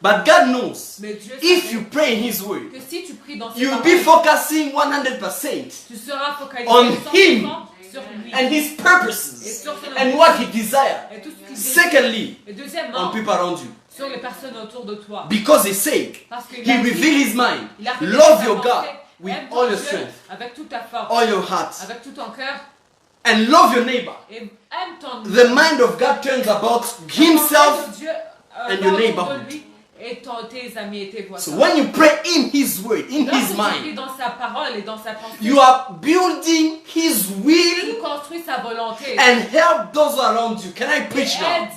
But God knows. Mais Dieu If savait you pray in His word, que si tu pries dans ses you'll paroles, be focusing 100% tu seras focalisé on 100% Him sur lui and His purposes et sur son and what He desires. et tout ce qu'il désire. Secondly, Et on deuxièmement, people around you. sur les personnes autour de toi. Because He said, Parce qu'il He a dit, revealed His mind. il a révélé Love sa your pensée, God with aime ton all your Dieu strength, avec toute ta force, all your heart, avec tout ton cœur, and love your neighbor. et aime ton The mind of God turns about Himself. Dieu, and va your autour neighborhood. de lui et tes amis et tes voisins. So when you pray in His word, in Lorsque His tu pries mind, dans sa parole et dans sa pensée, you are building His tu will construis sa volonté and help those around you. Can I et preach now?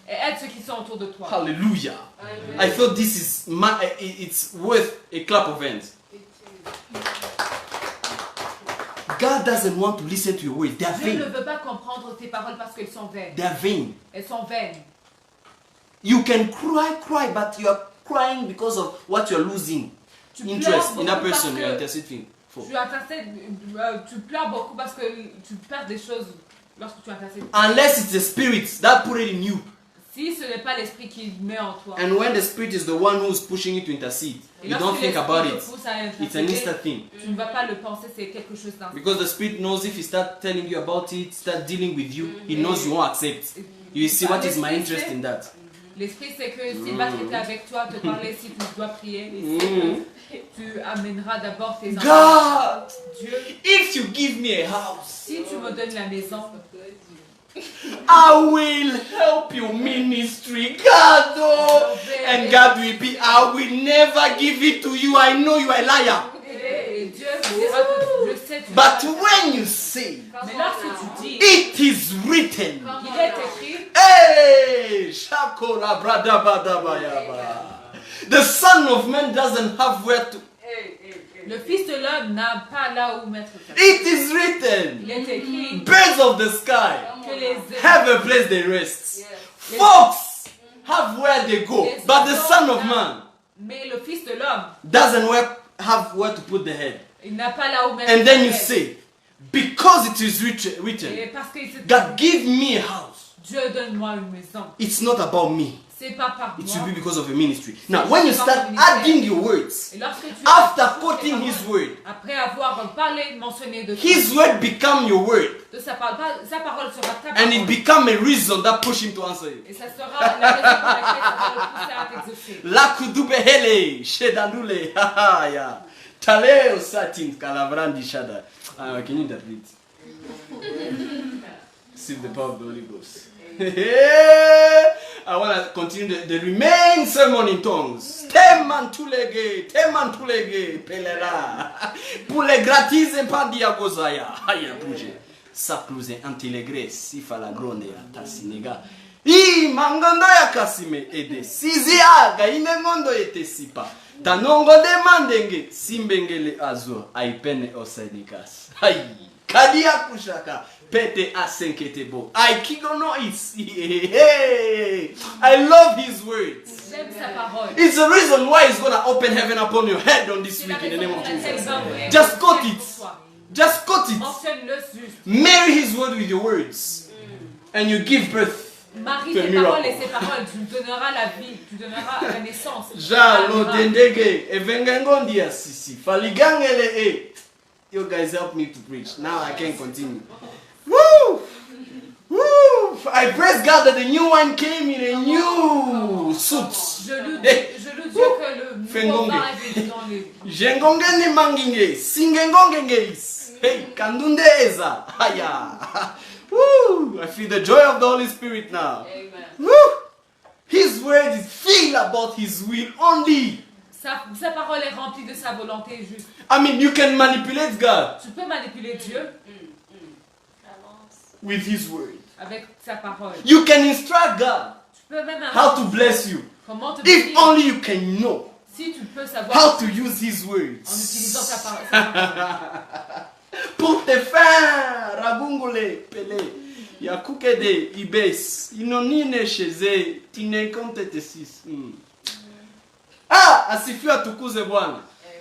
aide ceux qui sont autour de toi. Hallelujah. I thought this is it's worth a clap of hands. God doesn't want to listen to your words. They are Dieu ne vain. veut pas comprendre tes paroles parce qu'elles sont vaines. They are vain. Elles sont vaines. You can cry, but you are crying because of what you are losing Tu interest pleures in that beaucoup person parce you are que interceding for. tu pleures beaucoup parce que tu perds des choses lorsque tu intercèdes. Unless it's the spirit that put it in you. Si ce n'est pas l'esprit qui met en toi. And when the spirit is the one who's pushing you to intercede, Et you lorsque don't think l'esprit about te it. pousse à It's an intercéder, instant thing. tu ne vas pas le penser, c'est quelque chose d'instant. Because the spirit knows if he start telling you about it, start dealing with you, he knows you won't accept. You see, what is my interest in that? L'esprit c'est que s'il va traiter avec toi, te parler si tu dois prier, il sait que tu amèneras d'abord tes enfants. God, Dieu, if you give me a house, si tu me donnes la maison, I will help your ministry. God, oh, and God will be, I will never give it to you. I know you are a liar. et Dieu vous dira que je sais tu But vas- when you say, mais lorsque tu dis, it is written. il est écrit, Hey, Shakola Bradabadabayaba. The Son of Man doesn't have where to. le Fils de l'homme n'a pas là où mettre sa tête. It is written. Il est écrit Birds of the sky que les have a place they rest. Fox have where they go. But the Son of Man mais le Fils de l'homme, doesn't have where to put the head. il n'a pas là où mettre And sa then you tête. say, because it is written, Et parce que c'est- God give me a house. Dieu donne-moi une maison. It's not about me. C'est pas par It moi. should be because of a ministry. Now, when you start adding your words, Et lorsque tu after as- quoting His word, après avoir parlé, mentionné de His word become your word. de sa parole, sa parole sera ta And it parole. become a reason that push Him to answer you. Et ça sera la raison pour laquelle ça va le pousser à t'exaucer. Lakudubehele, shedandule, haha, ya. Taleo satin, kalavrandi shada. Can you interpret? Receive the power of the Holy Ghost. I want to continue the remaining sermon in tongues. Temantulege, pelera. Pule gratis e pandia gozaya. Haya buje. Sapluze antilegre, sifa la gronde ya tasinega. I mangondo ya kasime ede. Siziaga, imengondo ete sipa. Tanongo de mandenge, simbengele azo, aipene osedikas. Hai, kadia kushaka. Pete asenketebo. I kigono isi. I love His words. J'aime sa parole. It's the reason why He's gonna open heaven upon your head on this C'est la week in the raison name pour of laquelle Jesus. il va ouvrir Just le quote ciel it. pour toi. Just quote it. Mentionne-le juste. Marry His word with your words, and you give birth. Marie C'est tes un paroles miracle. et ses paroles, tu lui donneras la vie, tu donneras la naissance. Jalo dendege evengengondi ya sisi faligangele e. You guys help me to preach. Now I can continue. Woo! Woo! I praise God that the new one came in a new suit. Je loue Dieu que le nouveau Fengonge. vin est venu dans les... Jengongeni manginge, singengongenge is. Hey, Kandundeza. Hiya. Woo! I feel the joy of the Holy Spirit now. Amen. Woo! His word is filled about His will only. Sa parole est remplie de sa volonté juste. I mean, you can manipulate God Tu peux manipuler Dieu Avance. with His word. avec sa parole. You can instruct God Tu peux même how to bless you. comment te If bénir. only you can know Si tu peux savoir how to use His en words. utilisant sa parole. Pour te faire, Rabungule, Pele, Yakukede, Ibes, Inonine Sheze, Tine Kontetesis. Ah, asifia tukuze Bwana.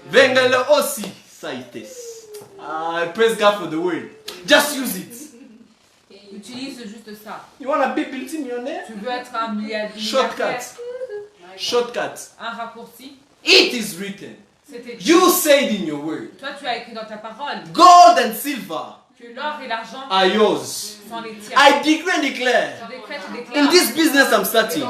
Vengele osi saites. I praise God for the word. Just use it. Utilise juste ça. You want to be multimillionaire? Tu veux être un milliardaire. Shortcut. Shortcut. Un raccourci. It is written. C'est écrit. You say it in your word. Toi, tu as écrit dans ta parole Gold and silver que l'or et l'argent are yours. sont les tiens. I decree and declare. Je décrète et In déclare. this business I'm starting,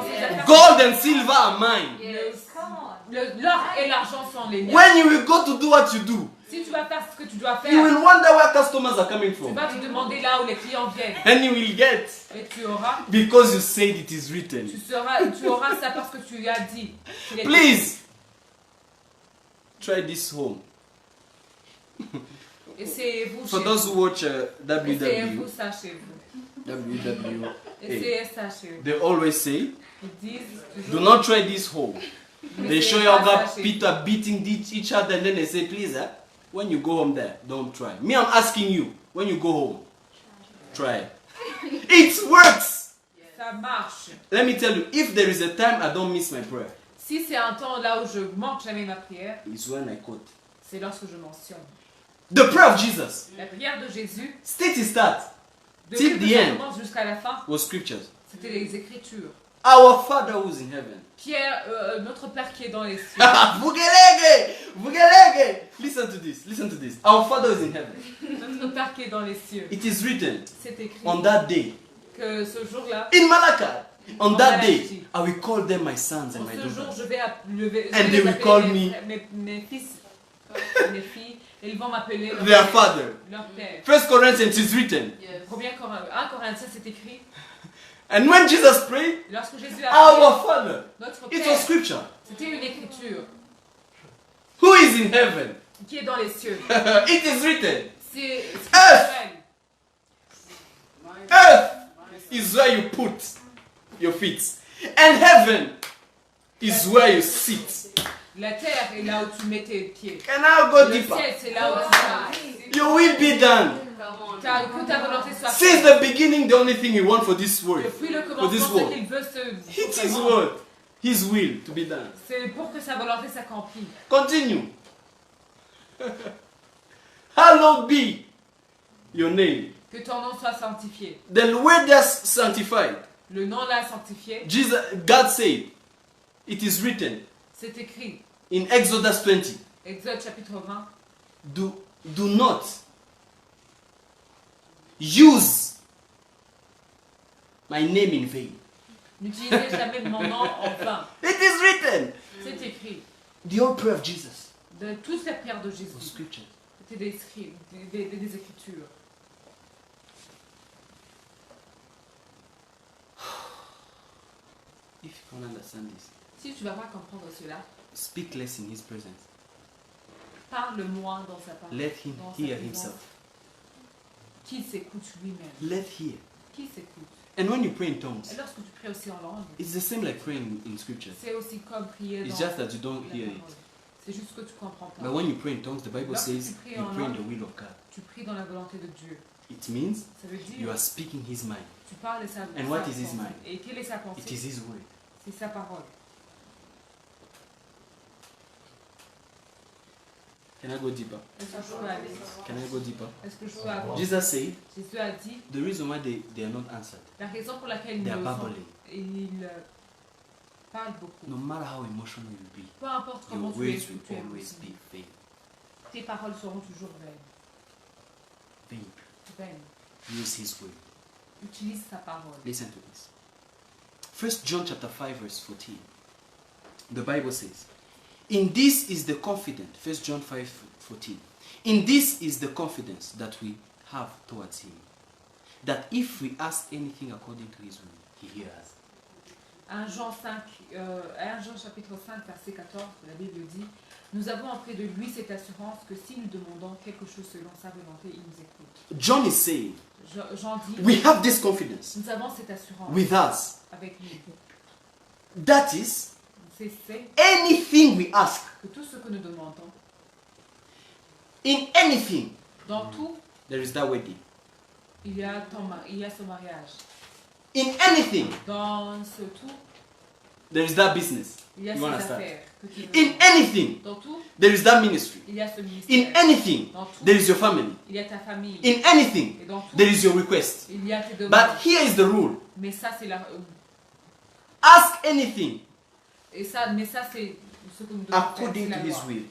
gold and silver are mine. Yes. Come on. L'or et l'argent sont les miens. When you will go to do what you do, Si tu vas faire ce que tu dois you faire, will wonder where customers are coming tu from. vas te demander là où les clients viennent. And you will get Et tu auras, because you said it is written. tu auras ça parce que tu lui as dit. Tu l'as dit. Please try this home. Essayez-vous For chez those vous. who watch Essayez-vous WW, ça chez vous. WW, Essayez ça chez vous. they always say, Ils disent do toujours. not try this home. They show you Essayez how pas God ça chez Peter beating each other, and then they say, please, when you go home there, don't try. Me, I'm asking you, when you go home, try. It works. vous. Ça marche. Let me tell you, if there is a time I don't miss my prayer, Si c'est un temps là où je manque jamais ma prière, it's when I quote. c'est lorsque je mentionne. The prayer of Jesus, La prière de Jésus, state his start, depuis Till que the ça end. commence jusqu'à la fin, was scriptures. c'était les Écritures. Our Father who's in heaven. Pierre, notre Père qui est dans les cieux. Vugelege! Vugelege! Listen to this, listen to this. Our Father who's in heaven. Notre Père qui est dans les cieux. It is written C'est écrit on that day, que ce jour-là, in Malachi, on En that Malachi. day, I will call them my sons and en my ce jour, daughters. je vais And they les will appeler call mes fils, mes filles, et ils vont m'appeler Their Father. leur Père. First Corinthians is written. Yes. 1 Corinthiens, c'est écrit. And when Jesus prayed, Lorsque Jésus a prié, our Father, notre it Père, was scripture. c'était une écriture Who is in heaven? qui est dans les cieux. It is written. C'est Earth. spirituel. Earth is where you put your feet. And heaven is where you sit. La terre est là où tu mets tes pieds. Can I go Le deeper? ciel, c'est là où tu vas. You will be done. Come on. Car que ta volonté soit Since faite. the beginning, the only thing you want for this world, Depuis le for this commencement, ce world, qu'il veut se it's His word, His will to be done. c'est pour que sa volonté s'accomplisse. Continue. Hallowed be your name. Que ton nom soit sanctifié. The word that's sanctified. Le nom là sanctifié, Jesus, God said, it is written c'est écrit. in Exodus 20. Exode chapitre 20. Do not use my name in vain. N'utilisez jamais mon nom en vain. It is written. C'est écrit. The whole prayer of Jesus De toutes les prières de was Jésus, scripture. c'était des écritures. If you can understand this, Si tu ne vas pas comprendre cela, speak less in His presence. parle moins dans sa parole. Let Him Dans sa hear présence. Himself. Qu'il s'écoute lui-même. Let hear. Qu'il s'écoute. And when you pray in tongues, Et lorsque tu pries aussi en langue, it's the same like praying in scripture. c'est aussi comme prier It's dans just that you don't la hear it. parole. C'est juste que tu comprends pas. But when you pray in tongues, the Bible Lorsque says tu pries you en pray in langue, the will of God. Tu pries dans la volonté de Dieu. It means Ça veut you dire are speaking His mind. tu parles de sa And what is his pensée. mind? Et quelle est sa It pensée? is His word. C'est sa parole. Can I go deeper? Est-ce que je peux aller? Can I go deeper? Est-ce que je peux avoir? Jesus said Jésus a dit the reason why they are not answered, la raison pour laquelle they are ils babbling. parlent beaucoup. No matter how emotional you be, Peu importe your comment tu es, words will tu es always be vain. tes paroles seront toujours vaines. Vain. Vaines. Use His word. Utilise sa parole. Listen to this. 1 John chapter 5 verse 14. The Bible says, In this is the confidence, 1 John 5:14. In this is the confidence that we have towards him, that if we ask anything according to his will, he hears us. 1 Jean chapitre 5 verset 14, la Bible dit: nous avons auprès de lui cette assurance que si nous demandons quelque chose selon sa volonté, il nous écoute. John is saying, Jean dit: we have this confidence nous avons cette assurance with us. avec nous. That is, C'est anything we ask, que tout ce que nous demandons, in anything, dans tout, there is that wedding. il y a ce mariage. In anything, Dans ce tout, there is that business. il y a You ces understand? affaires que tu veux. In anything, Dans tout, there is that ministry. il y a ce In ministère. anything, Dans tout, there is your family. il y a ta famille. In anything, Et dans tout, there is your request. il y a tes demandes. But here is the rule. Mais ça, c'est Ask anything mais ça, c'est ce que nous devons faire. according C'est to la his loi. will.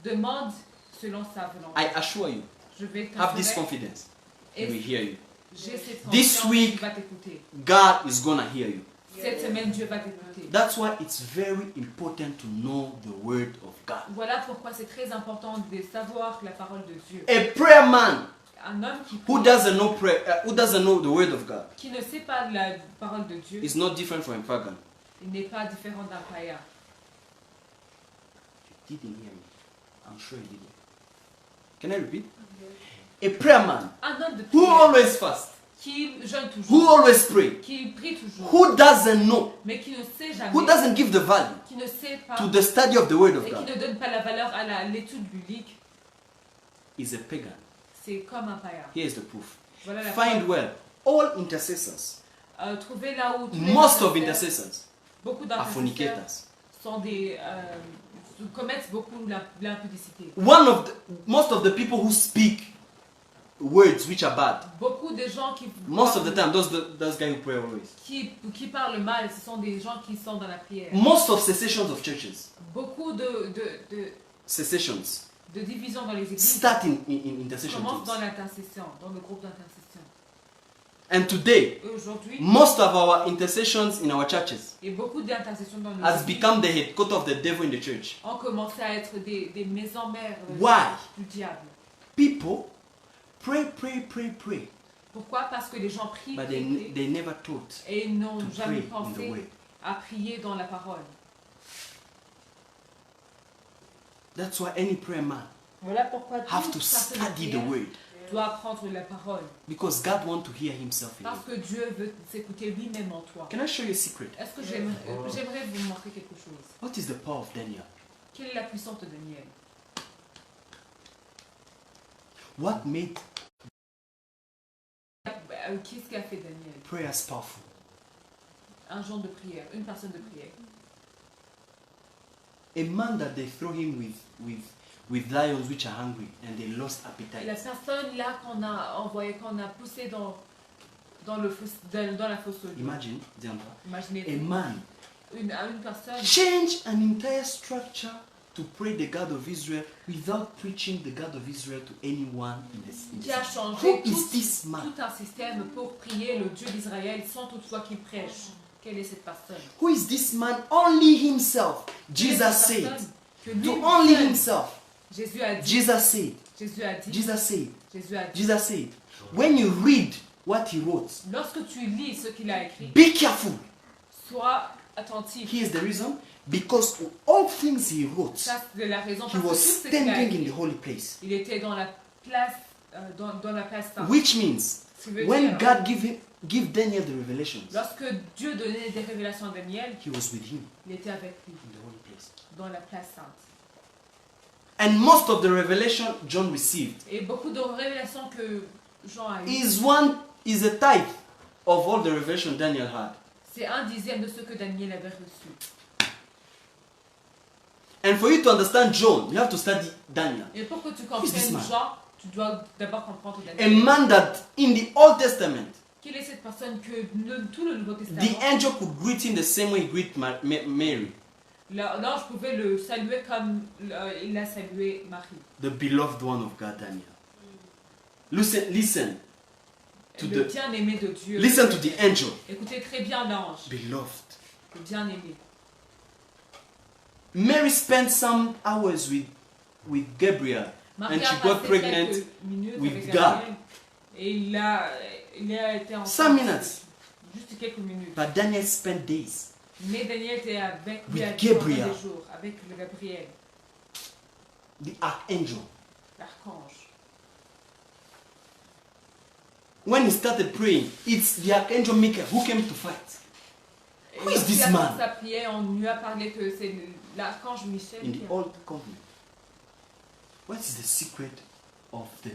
Demande selon sa volonté. I assure you, Je vais have this t'assurer, confidence. He et will hear you. j'ai cette This confiance week- qu'il va t'écouter. God is gonna hear you. Cette semaine, Dieu va t'écouter. That's why it's very important to know the word of God. Voilà pourquoi c'est très important de savoir la parole de Dieu. A prayer man Un homme qui who prie, doesn't know who doesn't know the word of God qui ne sait pas la parole de Dieu, is not different from a pagan. il n'est pas différent d'un païen. You didn't hear me. I'm sure you didn't. Can I repeat? A prayer man Un homme de who prière always fast, qui jeûne who toujours, always pray, qui prie toujours, who doesn't know, mais qui ne sait jamais, who doesn't give the value qui ne sait pas to the study of the word of et qui God ne donne pas la valeur à l'étude biblique, is a pagan. c'est comme un païen. Here is the proof. Voilà la Find preuve. well. All intercessors, Trouvez là où tous les most of intercesseurs- intercessors beaucoup are d'intercesseurs fornicators. sont commettent beaucoup l'impudicité. Most of the people who speak words which are bad, Beaucoup de gens most of the time, those guys who pray always. qui parlent mal, ce sont des gens qui sont dans la prière. Most of cessations of churches, Beaucoup de cessations, divisions dans les églises start in intercession commencent dans teams. l'intercession, dans le groupe d'intercession. And today, Et aujourd'hui, most of our intercessions in our churches et beaucoup d'intercessions dans nos has églises become the headquarters of the devil in the church. ont commencé à être des maisons mères Why? du diable. People pray. Pourquoi? Parce que les gens prient, But prient, prient, they never taught et ils n'ont to jamais pray in the pensé word. à prier dans la parole. That's why any prayer man Voilà pourquoi have to toute personne de study the prière word, doit apprendre la parole. because God wants to hear himself in Parce you. que Dieu veut s'écouter lui-même en toi. Can I show you a secret? Est-ce que j'aimerais vous montrer quelque chose? What is the power of Daniel? Quelle est la puissance de Daniel? What made Qu'est-ce qu'a fait Daniel? prayers powerful? Un genre de prière, une personne de prière. A man that they throw him with lions which are hungry and they lost Et la appetite. personne là qu'on a envoyée, qu'on a poussée dans la fosse au lion. Imagine, Diandra, a Imaginez man une personne change an entire structure to pray the God of Israel without preaching the God of Israel to anyone in the qui a city. changé Who is this man? tout un système pour prier le Dieu d'Israël sans toutefois qu'il prêche. Quelle est cette personne? Who is this man? Only himself. Quelle est Jesus cette said. personne que lui To only seul- himself. Jésus a dit. Jesus said. Jésus a dit. Jesus said. Jésus a dit. Jesus said. When you read what he wrote, Lorsque tu lis ce qu'il a écrit, be careful. sois attentif. Here's the reason. Because of all things he wrote, Ça c'est la raison he parce que was tout ce qu'il a standing in écrit, the holy place. il était dans la place dans la place sainte. Which means Ce qui veut when dire, God give Daniel the revelations, lorsque Dieu donnait des révélations à Daniel, he was with him il était avec lui in the holy place. dans la place sainte. And most of the revelation John received Et beaucoup de révélations que Jean a eues, is a type of all the revelation Daniel had. c'est 1/10 de ce que Daniel avait reçu. And for you to understand John, you have to study Daniel. Et pour que tu this comprennes man? Jean, tu dois d'abord comprendre A Daniel. man that in the Old Testament, Quelle est cette personne que tout le Nouveau Testament, the angel could greet him the same way he greeted Mary, l'ange pouvait le saluer comme il a salué Marie. the beloved one of God, Daniel. Listen to Le the bien-aimé de Dieu. listen to the angel, Écoutez très bien l'ange, beloved. le bien-aimé. Mary spent some hours with Gabriel Marie and a she got passé pregnant quelques minutes with avec God. Gabriel et il a été enceinte. Some minutes. Juste quelques minutes. But Daniel spent days. Mais Daniel était avec lui With pendant Gabriel. des jours, avec le Gabriel, The archangel. l'archange. When he started praying, it's the archangel Michael who came to fight. Et Who is lorsqu'il this a man? commencé à prier, on lui a parlé que c'est l'archange Michel. In qui the a- old covenant. What is the secret of the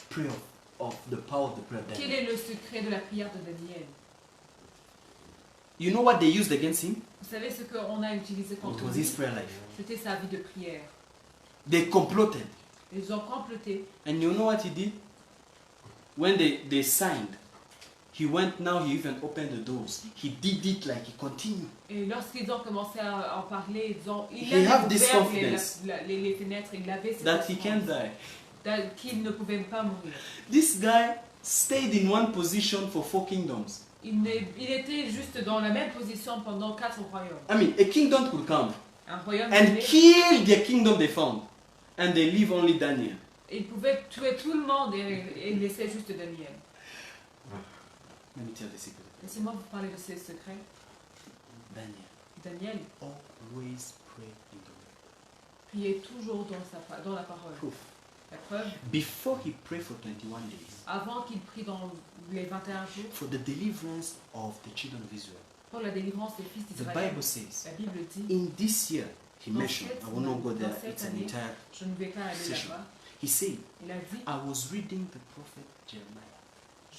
prayer of the power of the prayer of Quel Daniel? est le secret de la prière de Daniel? You know what they used against him? Vous savez ce qu'on a utilisé It contre was lui? his prayer life. C'était sa vie de prière. They comploted. Ils ont comploté. And you know what he did? When they signed, he went now, he even opened the doors. He did it like he continued. Et lorsqu'ils ont commencé à en parler, il He a have this ouvert confidence les fenêtres, il avait cette That he assurance can die. qu'il ne pouvait pas mourir. This guy stayed in one position for 4 kingdoms. Il était juste dans la même position pendant 4 royaumes. I mean, a kingdom could come Un royaume and donné, kill the kingdom they found. And they leave only Daniel. il pouvait tuer tout le monde et laisser juste Daniel. Let me tell the secret. Laissez-moi vous parler de ses secrets. Daniel, Daniel always pray in the word. priait toujours dans la parole. Proof. La preuve, Before he prayed for 21 days avant qu'il prie dans les 21 jours for the deliverance of the children of Israel, pour la délivrance des fils the d'Israël, Bible says, la Bible dit, in this year, he Dans mentioned, cette I will not go there, dans cette it's an année, entire, je ne vais pas aller session. là-bas. he said, Il a dit, I was reading the prophet Jeremiah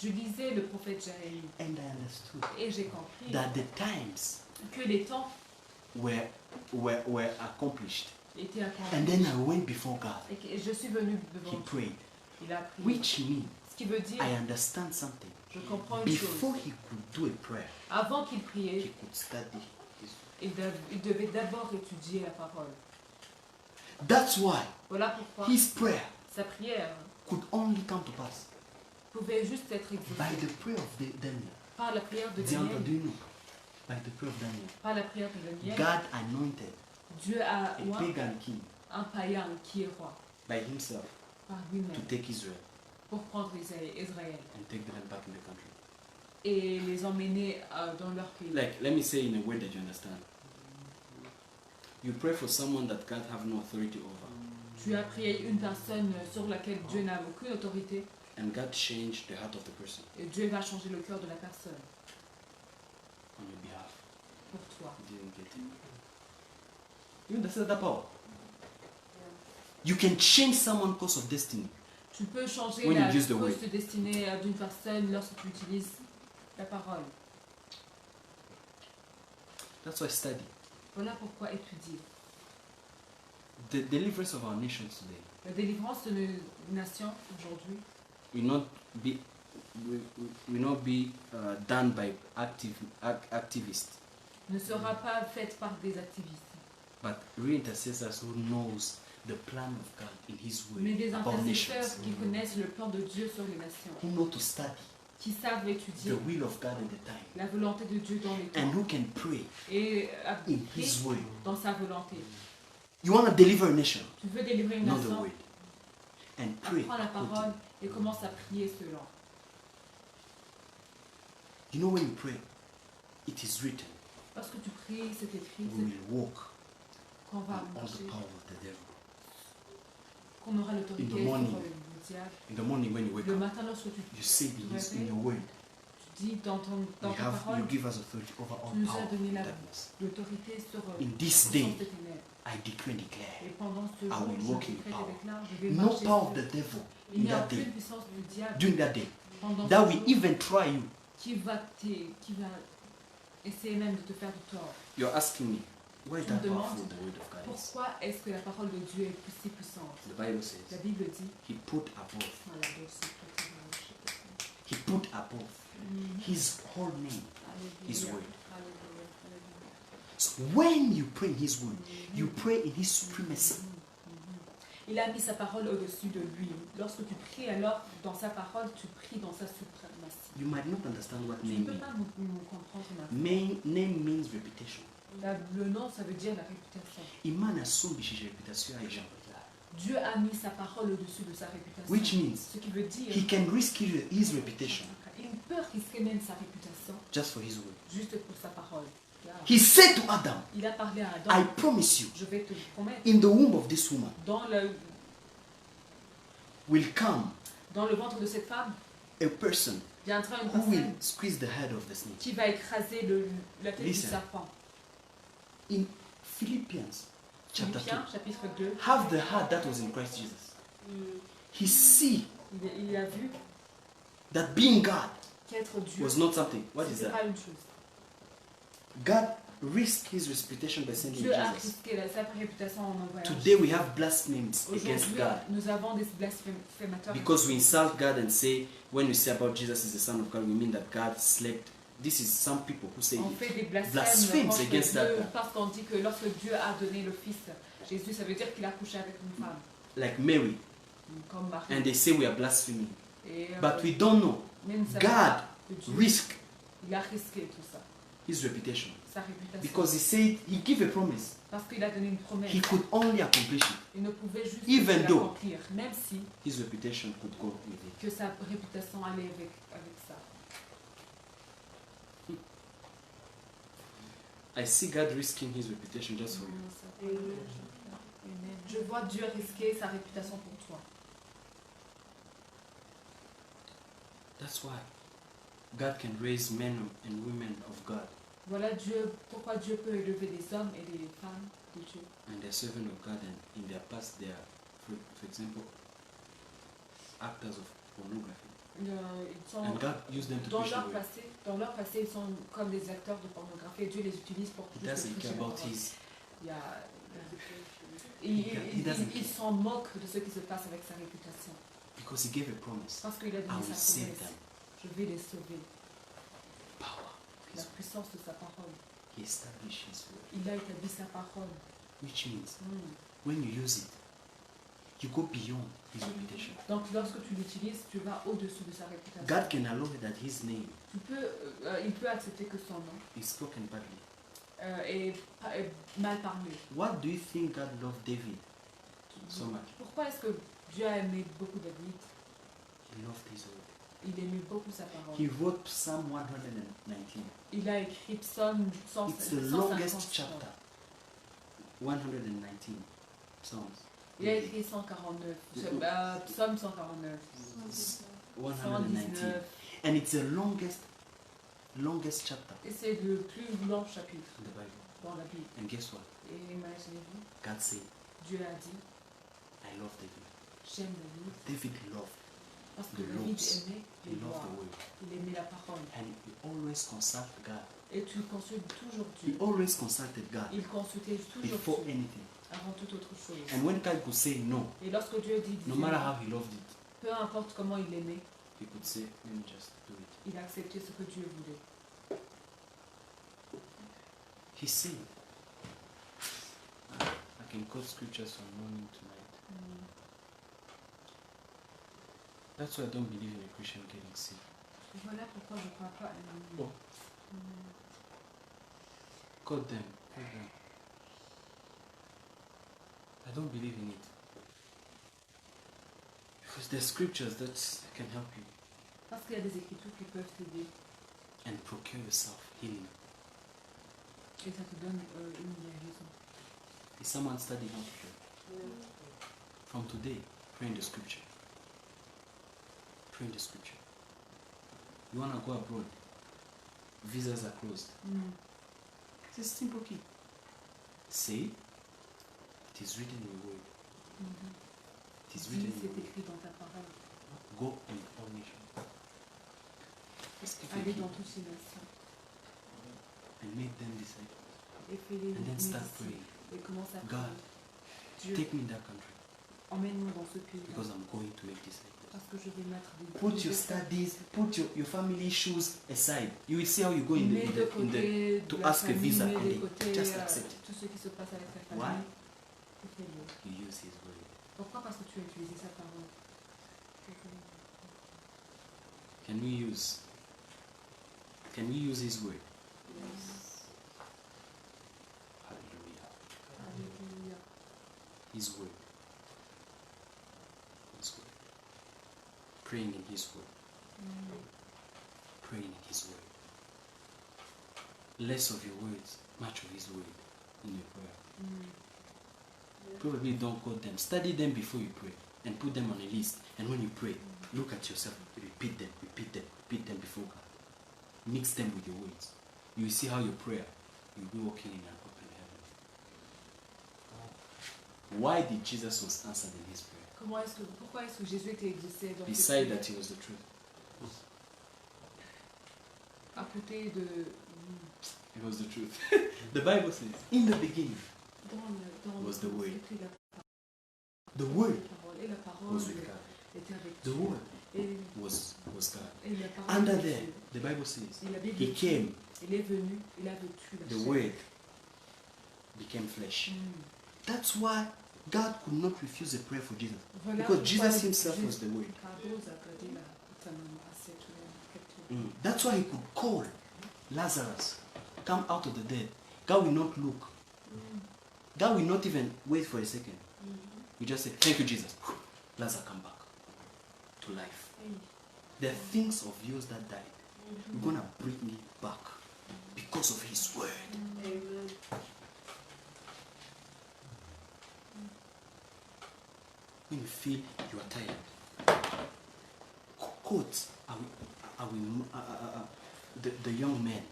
je lisais le prophète Jérémie and I understood et j'ai compris that the times que les temps were accomplished. étaient And accomplis. then I went before God. Et que je suis venu devant He lui. prayed, Il a prié. which means Ce qui veut dire, I understand something. je comprends une Before chose. he could do a prayer, Avant qu'il he priait, could study his. il devait d'abord étudier la parole. That's why Voilà pourquoi his prayer sa prière could only come to pass pouvait juste être by exaucée the prayer of Daniel. par la prière de Diantre, Daniel. do you know? By the prayer of Daniel. Par la prière de Daniel, God anointed Dieu a a oint pagan king un païen qui est roi by himself par to lui-même take Israel pour prendre Israël and take them back in the country. et les emmener dans leur pays. Like, let me say in a way that you understand. You pray for someone that God have no authority over, Tu as prié une personne sur laquelle Dieu n'a aucune autorité and God changed the heart of the person et Dieu va changer le cœur de la personne on your behalf. pour toi. You didn't get it. You understand that power? You can change someone's course of destiny. Tu peux changer When la you use the cause word. de destinée d'une personne lorsque tu utilises la parole. That's why study. Voilà pourquoi étudier. The deliverance of our nations today La délivrance de nos nations aujourd'hui will not be done by activists, ne sera pas faite par des activistes, but real intercessors who knows the plan of God in His mais word des about intercesseurs nations, qui connaissent le plan de Dieu sur les nations, who know to study qui savent the étudier will of God in the time, la volonté de Dieu dans les and temps who can pray et in appliquer His word. dans sa volonté. You want to deliver a nation, Tu veux délivrer une know the nation, word, and pray. apprends la parole et commence à prier selon. You know when you pray, it is written, Lorsque tu pries, c'est écrit, we will walk qu'on va on all the marcher, power of the devil. qu'on aura l'autorité In the sur morning. le diable. In the morning when you wake Le up, matin, lorsque tu you say in your word, tu dis dans you ta parole, you give us authority over all tu nous power as of donné darkness. l'autorité sur In this le day, sens des ténèbres. I decree and declare, Et pendant ce I jour, will je walk in décrète et power. déclare, je vais no marcher power sur of the devil Il in n'y a that aucune day, puissance du diable during that day, pendant that ce will jour even try you. qui va essayer même de te faire du tort. You're asking me, why is Tu me that powerful demandes the word of God is? pourquoi est-ce que la parole de Dieu est si puissante. The Bible La says, Bible dit, He put above, voilà, donc c'est peut-être- He put above His whole name, His Alléluia, word. alléluia, alléluia. So when you pray in His word, you pray in His supremacy. Il a mis sa parole au-dessus de lui. Lorsque tu pries alors dans sa parole, tu pries dans sa suprématie. You might not understand what Tu ne name peux means. pas me comprendre maintenant. Name means reputation. Le nom, ça veut dire la réputation. Imana asumbishije reputation yayo ijambo ryayo. Dieu a mis sa parole au-dessus de sa réputation. Which means Ce qui veut dire he can risk his reputation il peut risquer même sa réputation just for his word. juste pour sa parole. He said to Adam, Il a parlé à I Adam, promise you, je vais te promettre, in the womb of this woman dans will come le ventre de cette femme, a person viendra une who will personne squeeze the head of the snake. qui va écraser la tête du Listen. serpent. In Philippians chapter 2, Philippiens, chapitre 2, have the heart that was in Christ Jesus. He see il a vu that being God qu'être Dieu, was not something. What is c'était that? pas une chose. God risked his reputation by sending Dieu a Jesus. risqué sa réputation en envoyant Today we have blasphemies against Aujourd'hui, God nous avons des blasphémateurs. because we insult God and say, when we say about Jesus is the Son of God, we mean that God slept. This is some people who say On it. fait des Blasphemes blasphèmes contre against that Dieu God. parce qu'on dit que lorsque Dieu a donné le Fils Jésus, ça veut dire qu'il a couché avec une femme, Like Mary, comme Marie. and they say we are blaspheming. Et, But we don't know. même ça God que Dieu, risked il a risqué tout ça, his reputation sa réputation. because he said he gave a promise. Parce qu'il a donné une promesse. He could only accomplish it. Il ne pouvait juste Even que though- l'accomplir, même si His reputation could go with it. que sa réputation allait avec ça. I see God risking his reputation just for you. Je vois Dieu risquer sa réputation pour toi. That's why God can raise men and women of God Voilà Dieu, pourquoi Dieu peut élever des hommes et des femmes de Dieu. and they're servants of God, and in their past they are, for example, actors of pornography. Ils sont, And God used them to dans preach the leur word. passé, ils sont comme des acteurs de pornographie et Dieu les utilise pour He juste doesn't prêcher care la about parole. his. Il y a- He doesn't ils s'en moquent de ce qui se passe avec sa réputation. Because he gave a promise. Parce qu'il a I donné will sa save promesse. them. Je vais les sauver. Power. La puissance de sa parole. He established his word. Il a établi sa parole. Which means Mm. when you use it, you go beyond his reputation. Donc lorsque tu l'utilises, tu vas au-dessus de sa réputation. God can allow that his name Il peut accepter que son nom is spoken badly. est mal parlé. What do you think God loved David so much? Pourquoi est-ce que Dieu a aimé beaucoup David? He loved his word. Il aimait beaucoup sa parole. He wrote Psalm 119. Il a écrit Psaume It's the 150. longest chapter. 119 Psalms. Il a écrit 149. Psaume 149. 119. 119. And it's the longest chapter Et c'est le plus long chapitre in the Bible. dans la Bible. And guess what? Et imaginez-vous, God said, Dieu a dit, I love David. j'aime David. David loved. Parce que The David laws. aimait He les loved lois. the word. Il aimait la parole. And he always consulted God. Et tu consultes toujours He Dieu. always consulted God Il consultait toujours before Dieu anything. avant toute autre chose. And when God could say no, Et lorsque Dieu dit, no matter how he loved it, peu importe comment il l'aimait, he could say, let me just do it. il a accepté ce que Dieu voulait. He said, I can quote scriptures from morning to night. That's why I don't believe in a Christian getting sick. Voilà pourquoi je ne crois pas à un Oh. Quote them. Quote them. I don't believe in it. Because there's scriptures that can help you Parce qu'il y a des écritures qui peuvent t'aider and procure yourself healing. et ça te donne une guérison. Is someone studying how to pray? From today, pray in the scripture. Pray in the scripture. You want to go abroad? Visas are closed. It's a simple key. Say, it is written in your word. It is Si written in c'est your word. écrit dans ta parole, Go in all nations. Just give a allez key dans toutes ces nations and make them disciples. et fais-les And then start disciples praying. et commence à God, prier. Dieu, take me in that country emmène-moi dans ce pays because I'm going to make disciples. parce que je vais mettre des Put your studies, put your family issues aside. You will see how you go in mets de the côté to de la ask a famille, visa mets de and côté just accept it. tout ce qui se passe avec ta Why? famille. Et fais-le. You use his word. Pourquoi? Parce que tu as utilisé sa parole. Can we use his word? His word. His word. Praying in His word. Praying in His word. Less of your words, much of His word in your prayer. Probably don't quote them. Study them before you pray and put them on a list. And when you pray, look at yourself, repeat them before God. Mix them with your words. You will see how your prayer, you'll be walking in an open heaven. Why did Jesus was answered in His prayer? Pourquoi est-ce que Jésus était exaucé dans ses Beside prières? that He was the truth. À côté de It was the truth. The Bible says, in the beginning, dans Was the word. c'était la the Word parole et la parole was with God. était avec The Dieu. Word Et was God. la parole Under était there, Dieu. the Bible says, Et la Bible He dit, came, il est venu, il a vécu la the chair. Word became flesh. That's why God could not refuse a prayer for Jesus. Voilà Because pourquoi Jesus Himself Jésus- was the Word. Cadeau a gardé la femme à cette captivité. That's why He could call Lazarus, come out of the dead. God will not look. God will not even wait for a second. He just say, thank you, Jesus. Lazarus, come back to life. There are things of yours that died. You're going to bring it back because of His word. When you feel you are tired, quote, the young men,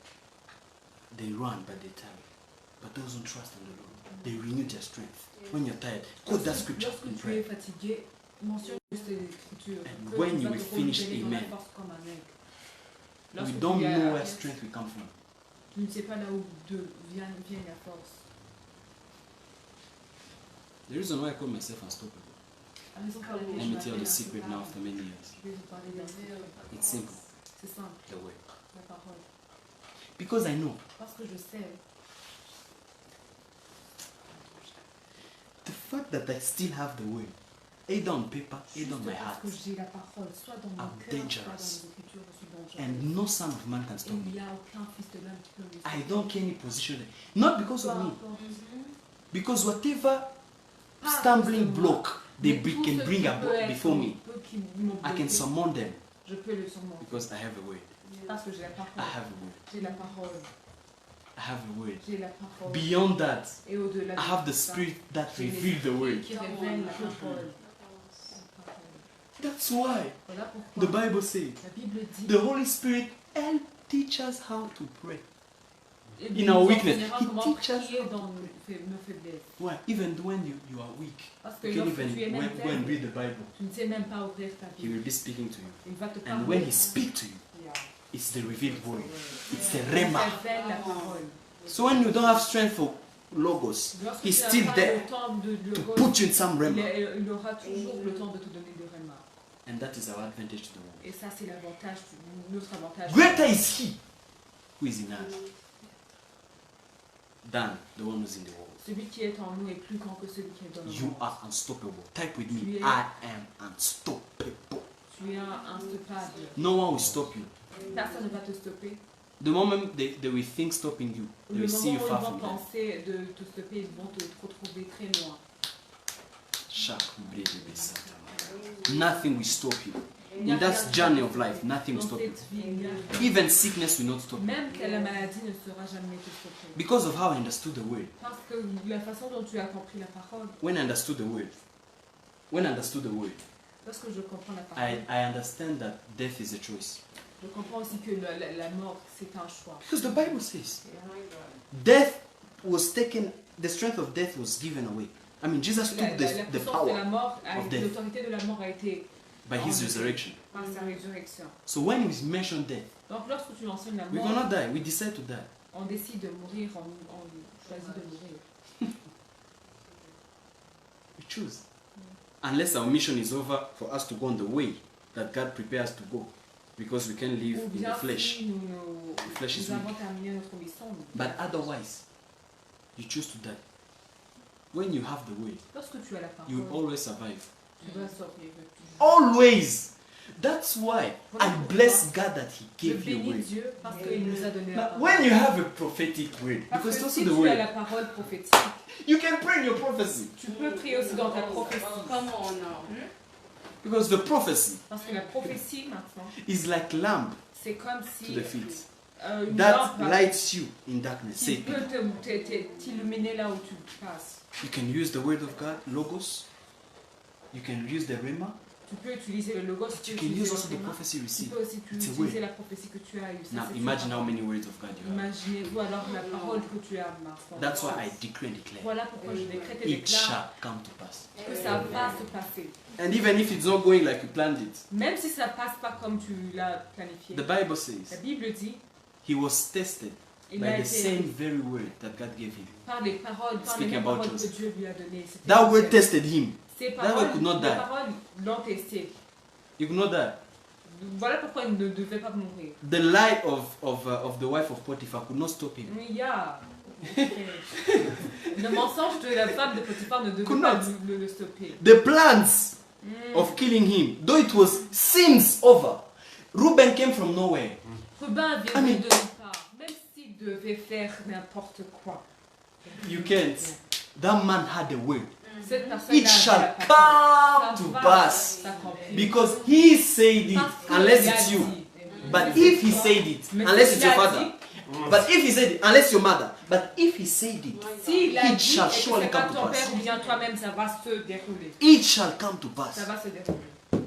they run but they tarry. But those who trust in the Lord, they renew their strength. When you're tired, quote that scripture Lorsque in tu es prayer. fatigué, mentionne juste l'écriture. And Que when tu you vas will te finish, renouveler dans la amen. force comme un aigle. We Lorsque don't tu es know à- where strength will come from. Tu ne sais pas là où vient la force. The reason why I call myself unstoppable. La raison pour laquelle Let je me tell m'appelle the secret now inséparable. after many years. Je vais vous parler d'un secret. It's simple, C'est simple, the word. la parole. Because I know Parce que je sais, the fact that I still have the word, either on paper, either juste on my parce heart, que j'ai la parole, soit dans mon I'm cœur, soit dans dangerous. les écritures, je suis dangereux. and no son of man can Et stop il me. n'y a aucun fils de l'homme qui peut me I stopper. don't care any position there. Not because Peu of me. importe. Because whatever Pas stumbling forcément. block they Mais tout can ce bring qui up peut être before me, qui m'ont I can bloqué, summon them je peux le surmonter. because I have a word. Parce que j'ai la I parole. have a word. J'ai la parole. I have a word. J'ai la parole. Beyond that, Et au-delà I de have the ça, spirit that j'ai reveals the l'esprit word. qui révèle la parole. That's why Voilà pourquoi the Bible says la Bible dit the Holy Spirit help teach us how to pray. et in nous our weakness, enseignera He comment teaches prier dans nos faiblesses. Why? Even when you are weak, Parce que you can lorsque even tu es même go and faible, read the Bible. tu ne sais même pas ouvrir ta He will Bible. be speaking to you. Il va te And parler. when He speaks to you, it's the revealed word. It's the rhema. Il révèle la parole. So when you don't have strength for logos, Lorsque He's tu n'as still pas there le temps de to le put you in some rhema. il aura toujours le temps de te donner de rhéma. And that is our advantage to the world. Et ça, c'est l'avantage, notre avantage. Greater is He who is in us than the one who's in the world. Celui qui est en nous est plus grand que celui qui est dans le You monde. are unstoppable. Type with me. Tu es- I am unstoppable. Tu es instoppable. No one will stop you. Personne ne va te stopper. The moment they will think stopping you, they Le will moment see où you ils far vont from them. penser de te stopper, ils vont te retrouver très loin. Nothing will stop you. Il n'y a In that rien journey qui of life, nothing will dans stop you. cette vie, il n'y a rien. Even sickness will not stop you. Même que la maladie ne sera jamais te stopper. Because of how I understood the word. Parce que la façon dont tu as compris la parole, When I understood the word, lorsque je comprends la parole, I understand that death is a choice. je comprends aussi que la mort, c'est un choix. Because the Bible says, death was taken, the strength of death was given away. I mean, Jesus La took the puissance de la power mort, of death. l'autorité de la mort a été by His resurrection. par sa résurrection. So when we mention death, Donc lorsque tu enseignes la we mort, cannot die, we decide to die. on décide de mourir, on choisit de mourir. We choose. Unless our mission is over for us to go on the way that God prepares to go. Because we can live Ou in the bien flesh. si The flesh is nous weak. avons terminé notre mission. But otherwise, you choose to die. When you have the word, Lorsque tu as la you will parole, always survive. tu vas survivre toujours. Always! That's why Voilà I pourquoi bless God that He Je gave you a bénis word. Dieu parce qu'il nous a donné la Now, parole. when you have a prophetic word, Parce because que it's si also the tu as la word, parole prophétique, you can pray in your prophecy. tu peux prier aussi dans ta prophétie. Come on now. Because the prophecy Parce que la prophétie, maintenant, is like lamp c'est comme to si the feet. une That lampe lights you in darkness. qui Say, peut t'illuminer là où tu passes. you can use the word of God, logos. You can use the rhema. Tu peux utiliser le logos, tu You peux can use utiliser also the le rhéma. prophecy you Tu receive. peux aussi It's a utiliser word. la prophétie que tu as eue. Ça, Now c'est imagine une how parole. many words of God you have. Imaginez-vous alors la parole que tu as maintenant. That's why I decree and declare. Voilà pourquoi je décrète et It déclare shall come to pass. que ça va se passer. And even if it's not going like you planned it, Même si ça passe pas comme tu l'as planifié. the Bible La says Bible dit, he was tested il by a the été same very word that God gave him. par les paroles, par les Speaking mêmes about paroles que Joseph. Dieu lui a données. C'était That word Joseph. tested him. Ces That word paroles, could not les die. paroles l'ont testé. You could know that. Voilà pourquoi il ne devait pas mourir. The lie of the wife of Potiphar could not stop him. Il y a le mensonge de la femme de Potiphar ne devait Could pas not. le stopper. The plans of killing him, though it was seems over. Reuben came from nowhere. Ruben vient I mean- de nulle part, même s'il devait faire n'importe quoi. You can't. That man had a word. Cette personne It shall come to pass. Because he said it, unless it's you. But if he said it, unless it's your father. But if he said it, unless your mother. But if he said it, S'il a it dit shall et que surely c'est come pas to ton pass. père ou bien toi-même, ça va se dérouler. It shall come to Ça pass. va se dérouler.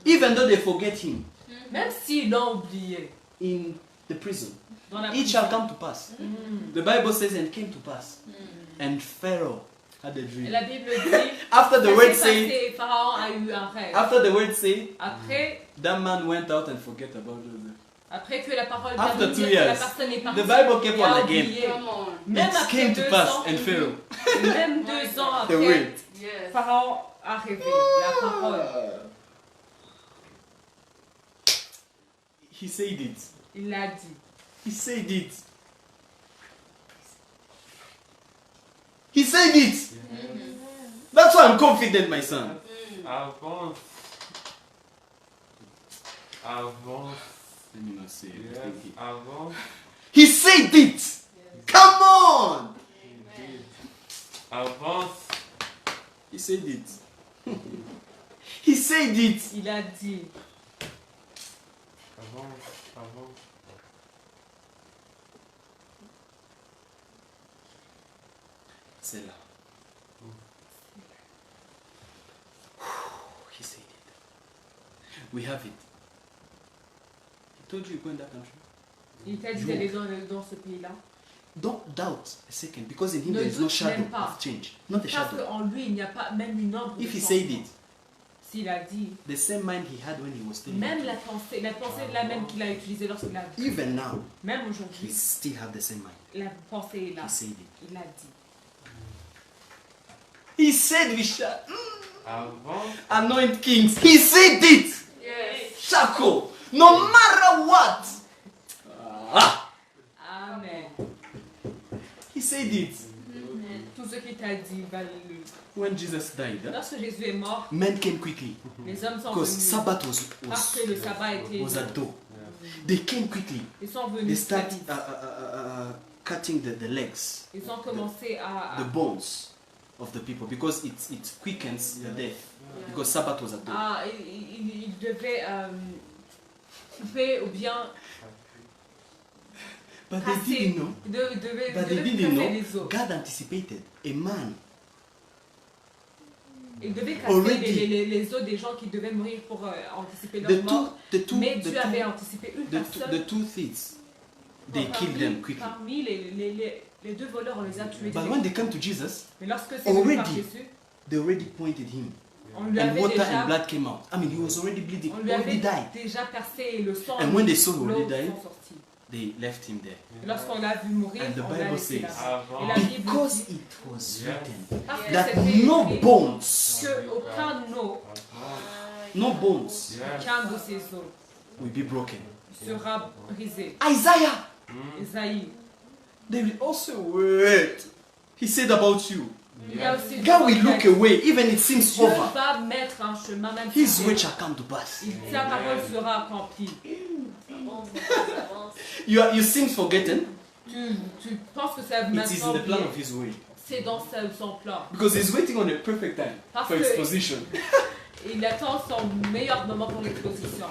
Even though they forget him Même s'ils l'ont oublié in the prison, dans la it prison. shall come to pass. The Bible says, and came to pass. And Pharaoh had a Et dream. la Bible dit, After the ça word s'est said, passé, Pharaon a eu un rêve. after the word said, Après, that man went out and forget about Joseph. après que la parole After vient de 2 dire que la years, personne est the partie, Bible kept et a on again. oublié. Come on. Même It après came to 2 pass, ans, and Pharaoh. même 2 ans The après, word. Yes. Pharaon a rêvé la parole. He said it. Il l'a dit. He said it. He said it. That's why I'm confident, my son. Avance. Avance. Let me not say it. Yes, avance. He said it. Come on. Avance. He said it. He said it. Il a dit. Avance. Avance. C'est là. He said it. We have it. He told you you go in that country. Il t'a dit d'aller dans ce pays-là. Don't doubt a second, because in him Ne there is no doute shadow même pas. of change. Not a Parce shadow. qu'en lui, il n'y a pas même une ombre If de he said changement. it, S'il a dit, the same mind he had when he was still même young, la pensée la même qu'il a utilisée lorsqu'il a dit, even now, même he aujourd'hui, still have the same mind. la pensée est là. He said it. Il a dit. He said we shall Avance. anoint kings. He said it. Yes. Shako. No matter what. Ah. Amen. He said it. Tout ce qu'il t'a dit, va le. When Jesus died, Lorsque Jésus est mort, men came quickly les hommes sont because venus. Sabbath Parce que le sabbat était. was at door. They came quickly. Ils sont They venus très start vite. cutting the legs, Ils ont commencé à, the bones of the people because it quickens the death. Because Sabbath was at door. ils devaient couper ou bien But they casser. didn't know. Ils devaient But they casser didn't know. les os. God anticipated a man. Ils devaient casser Already. les os des gens qui devaient mourir pour anticiper The leur two, mort. the two, Mais the Dieu avait two, anticipé une the personne. two, the two thieves. They killed them quickly. Parmi les deux voleurs, on les a tués. But when they came to Jesus, Mais lorsque c'est venu par already, Jésus, they already pointed him, on lui and avait water déjà, and blood came out. I mean, he was already bleeding, on lui avait already died. déjà percé le sang. And when they saw he l'eau already died, sont sortis. they left him there Et lorsqu'on l'a vu mourir, And the on l'a Bible laissé says, là. Et Avance. la Bible because dit it was Yes. written parce que that c'était no écrit bones, que aucun no bones Yes. de ses os will be broken. sera brisé. Isaiah, Isaïe, they will also wait. He said about you, Il y a aussi God will Dieu look away, even it seems over. va mettre un chemin, même His si word shall come to pass. sa parole sera accomplie. You seem forgotten. Tu penses que c'est It is in maintenant the plan oublié. of His way. C'est dans son plan. Because He's waiting on a perfect time Parce for que- exposition. Il attend son meilleur moment pour l'exposition.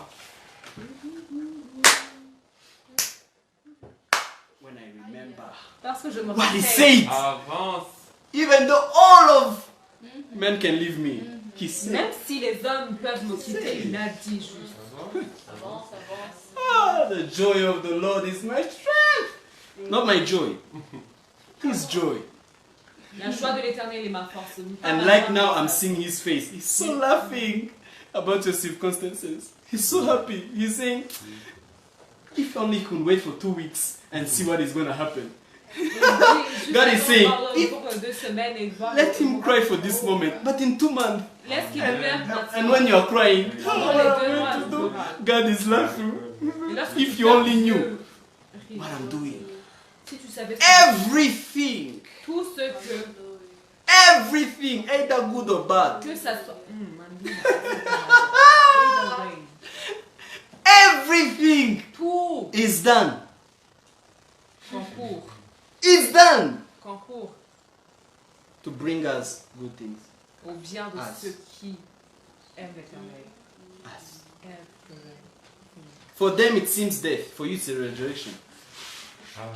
When I remember Parce que je me what He rappelle, said, Avance. even though all of men can leave me, He said, même si les hommes peuvent me quitter, il a dit juste. Avance. ah, the joy of the Lord is my strength. Not my joy, His joy. La joie de l'éternel est ma force. And like now, I'm seeing His face. He's so laughing about your circumstances. He's so happy. He's saying, if only he could wait for 2 weeks and see what is going to happen. God is saying, Let him cry for this moment, but in 2 months, Laisse qu'il pleure and maintenant. when you are crying, Pendant what les am 2 I mois, going to do? tu God is laughing. Et lorsque If tu you pleures, only knew Dieu rit. what I'm doing. Si tu savais ce que Everything, tout ce que either good or bad, que ça soit. everything Tout is done. concourt, It's done concourt to bring us good things. au bien de As. ceux qui aiment l'éternel. Us. Aiment. For them it seems death, for you it's a resurrection.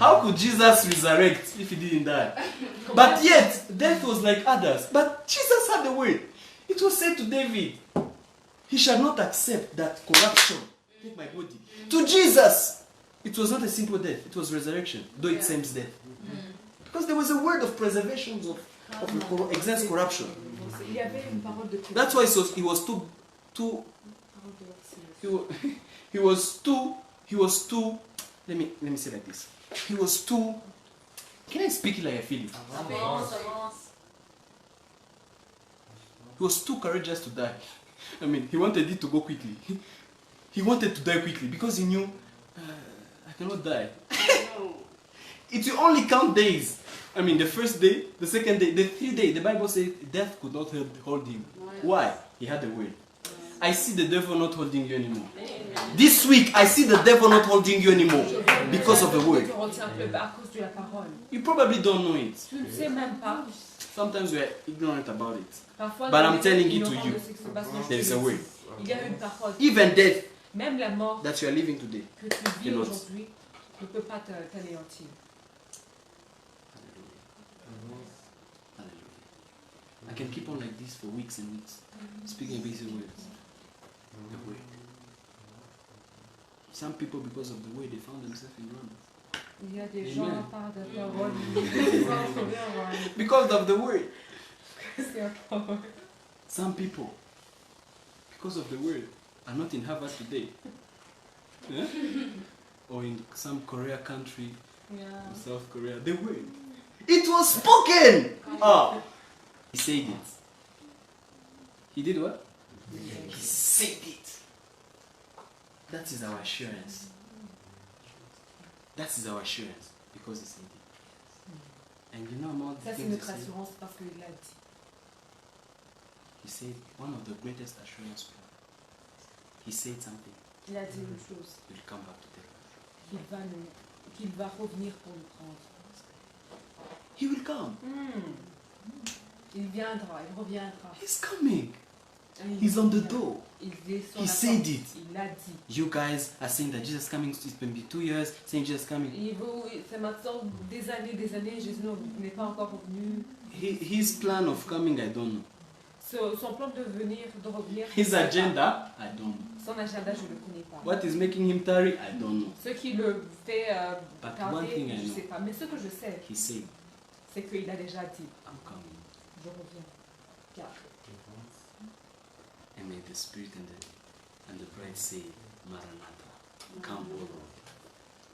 How could Jesus resurrect if he didn't die? But yet, death was like others. But Jesus had the word. It was said to David, He shall not accept that corruption. Take my body. To Jesus, it was not a simple death, it was resurrection, though it seems death. Because there was a word of preservation against corruption. Il y avait une parole de That's why he was too he was too let me say like this. He was too, can I speak it like I feel it? He was too courageous to die. I mean, he wanted it to go quickly. He wanted to die quickly because he knew, I cannot die. It will only count days. I mean, the first day, the second day, the 3rd day. The Bible says death could not hold him. Why? He had the word. I see the devil not holding you anymore. This week, I see the devil not holding you anymore because of the word. Tu retiens plus à cause de la parole. You probably don't know it. Tu ne sais même pas. Sometimes we are ignorant about it. Parfois, But nous I'm sommes telling it to ignorants you. de ce qui se passe dans There is a notre way. vie. Il y a une parole. Even death Même la mort that you are living today. que tu vis cannot. aujourd'hui ne peut pas t'anéantir. Hallelujah. I can keep on like this for weeks and weeks, speaking busy words. The word. Some people, because of the way, they found themselves in Rome. Il y a des Amen. gens par de parole qui sont sauvés en Rome. Because of the word. C'est la parole. Some people, because of the word, are not in Harvard today. Yeah? Or in some Korea country, Yeah. South Korea. The word. It was spoken! Ah! He said it. He did what? He said it. That is our assurance. That is our assurance because he said it. And you know among the Ça, c'est things he notre said? assurance parce qu'il l'a dit. He said one of the greatest assurance. He said something. Il a dit une chose. He will come back to take us. Qu'il va revenir pour nous prendre. He will come. Il viendra, il reviendra. He's coming. Il He's on the vient. door. Il est sur He la said porte. it. Il l'a dit. You guys are saying that Jesus is coming. It's been 2 years saying Jesus is coming. C'est maintenant des années, Jésus n'est pas encore revenu. His plan of coming, I don't know. Son plan de revenir, His agenda, I don't know. son agenda, je ne le connais pas. What is making him tarry, I don't know. Ce qui le fait But one tarder, thing I je ne know. sais pas. Mais ce que je sais, He said, c'est qu'il a déjà dit, I'm coming. je reviens. Car And may the Spirit and the bride say, Maranatha, come, O Lord.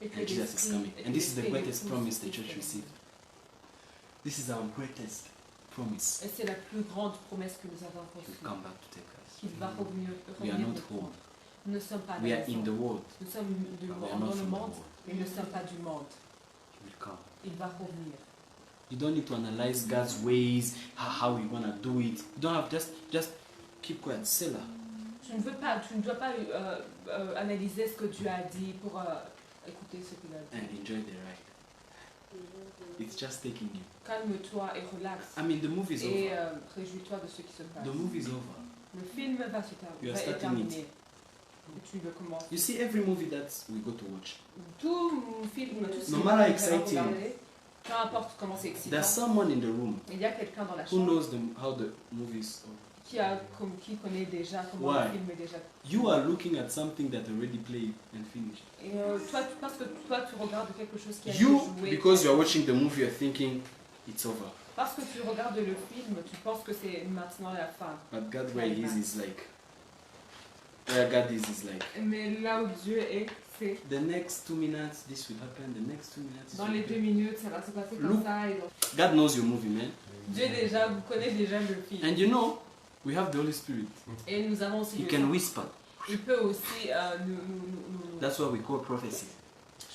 et que And Jesus is l'Esprit- coming. et que And this is the l'Esprit greatest l'épouse promise the est church venue. received. This is our greatest promise. Et c'est la plus grande promesse que nous avons He will reçue. come back to take us. Qu'il va revenir. We are revenir not nous prendre. home. Nous ne sommes pas à We la are in maison. the world. Nous sommes But we are dans not le from the monde, world. mais nous ne sommes pas du monde. He will come. Il va revenir. You don't need to analyze God's ways, how you're gonna do it. You don't have just keep quiet. Selah. Tu ne dois pas analyser ce que Dieu a dit pour écouter ce qu'il a dit. And enjoy the ride. It's just taking you. Calme-toi et relax. I mean, the movie is Et over. réjouis-toi de ce qui se passe. The movie is over. Le film va You are être starting terminé. it. Et tu le commences. You see, every movie that we go to watch, Tout film, tout ce No que matter nous allons exciting. regarder, peu importe comment c'est excitant, there's someone in the room il y a quelqu'un dans la who chambre knows how the movie is over. qui connaît déjà comment Why? le film est déjà. You are looking at something that already played and finished. Et parce que toi tu regardes quelque chose qui a été You, joué. because you are watching the movie, you're thinking it's over. Parce que tu regardes le film, tu penses que c'est maintenant la fin. But God, where He is like, where God is like, Mais là où Dieu est, c'est the next 2 minutes this will happen. The next 2 minutes. This dans will les 2 happen. minutes, ça va se passer comme Look. ça. Et donc, God knows your movie, man. Dieu déjà, vous connaissez déjà le film. And you know, we have the Holy Spirit. Et nous avons aussi He le can Saint. whisper. Il peut aussi nous That's what we call prophecy.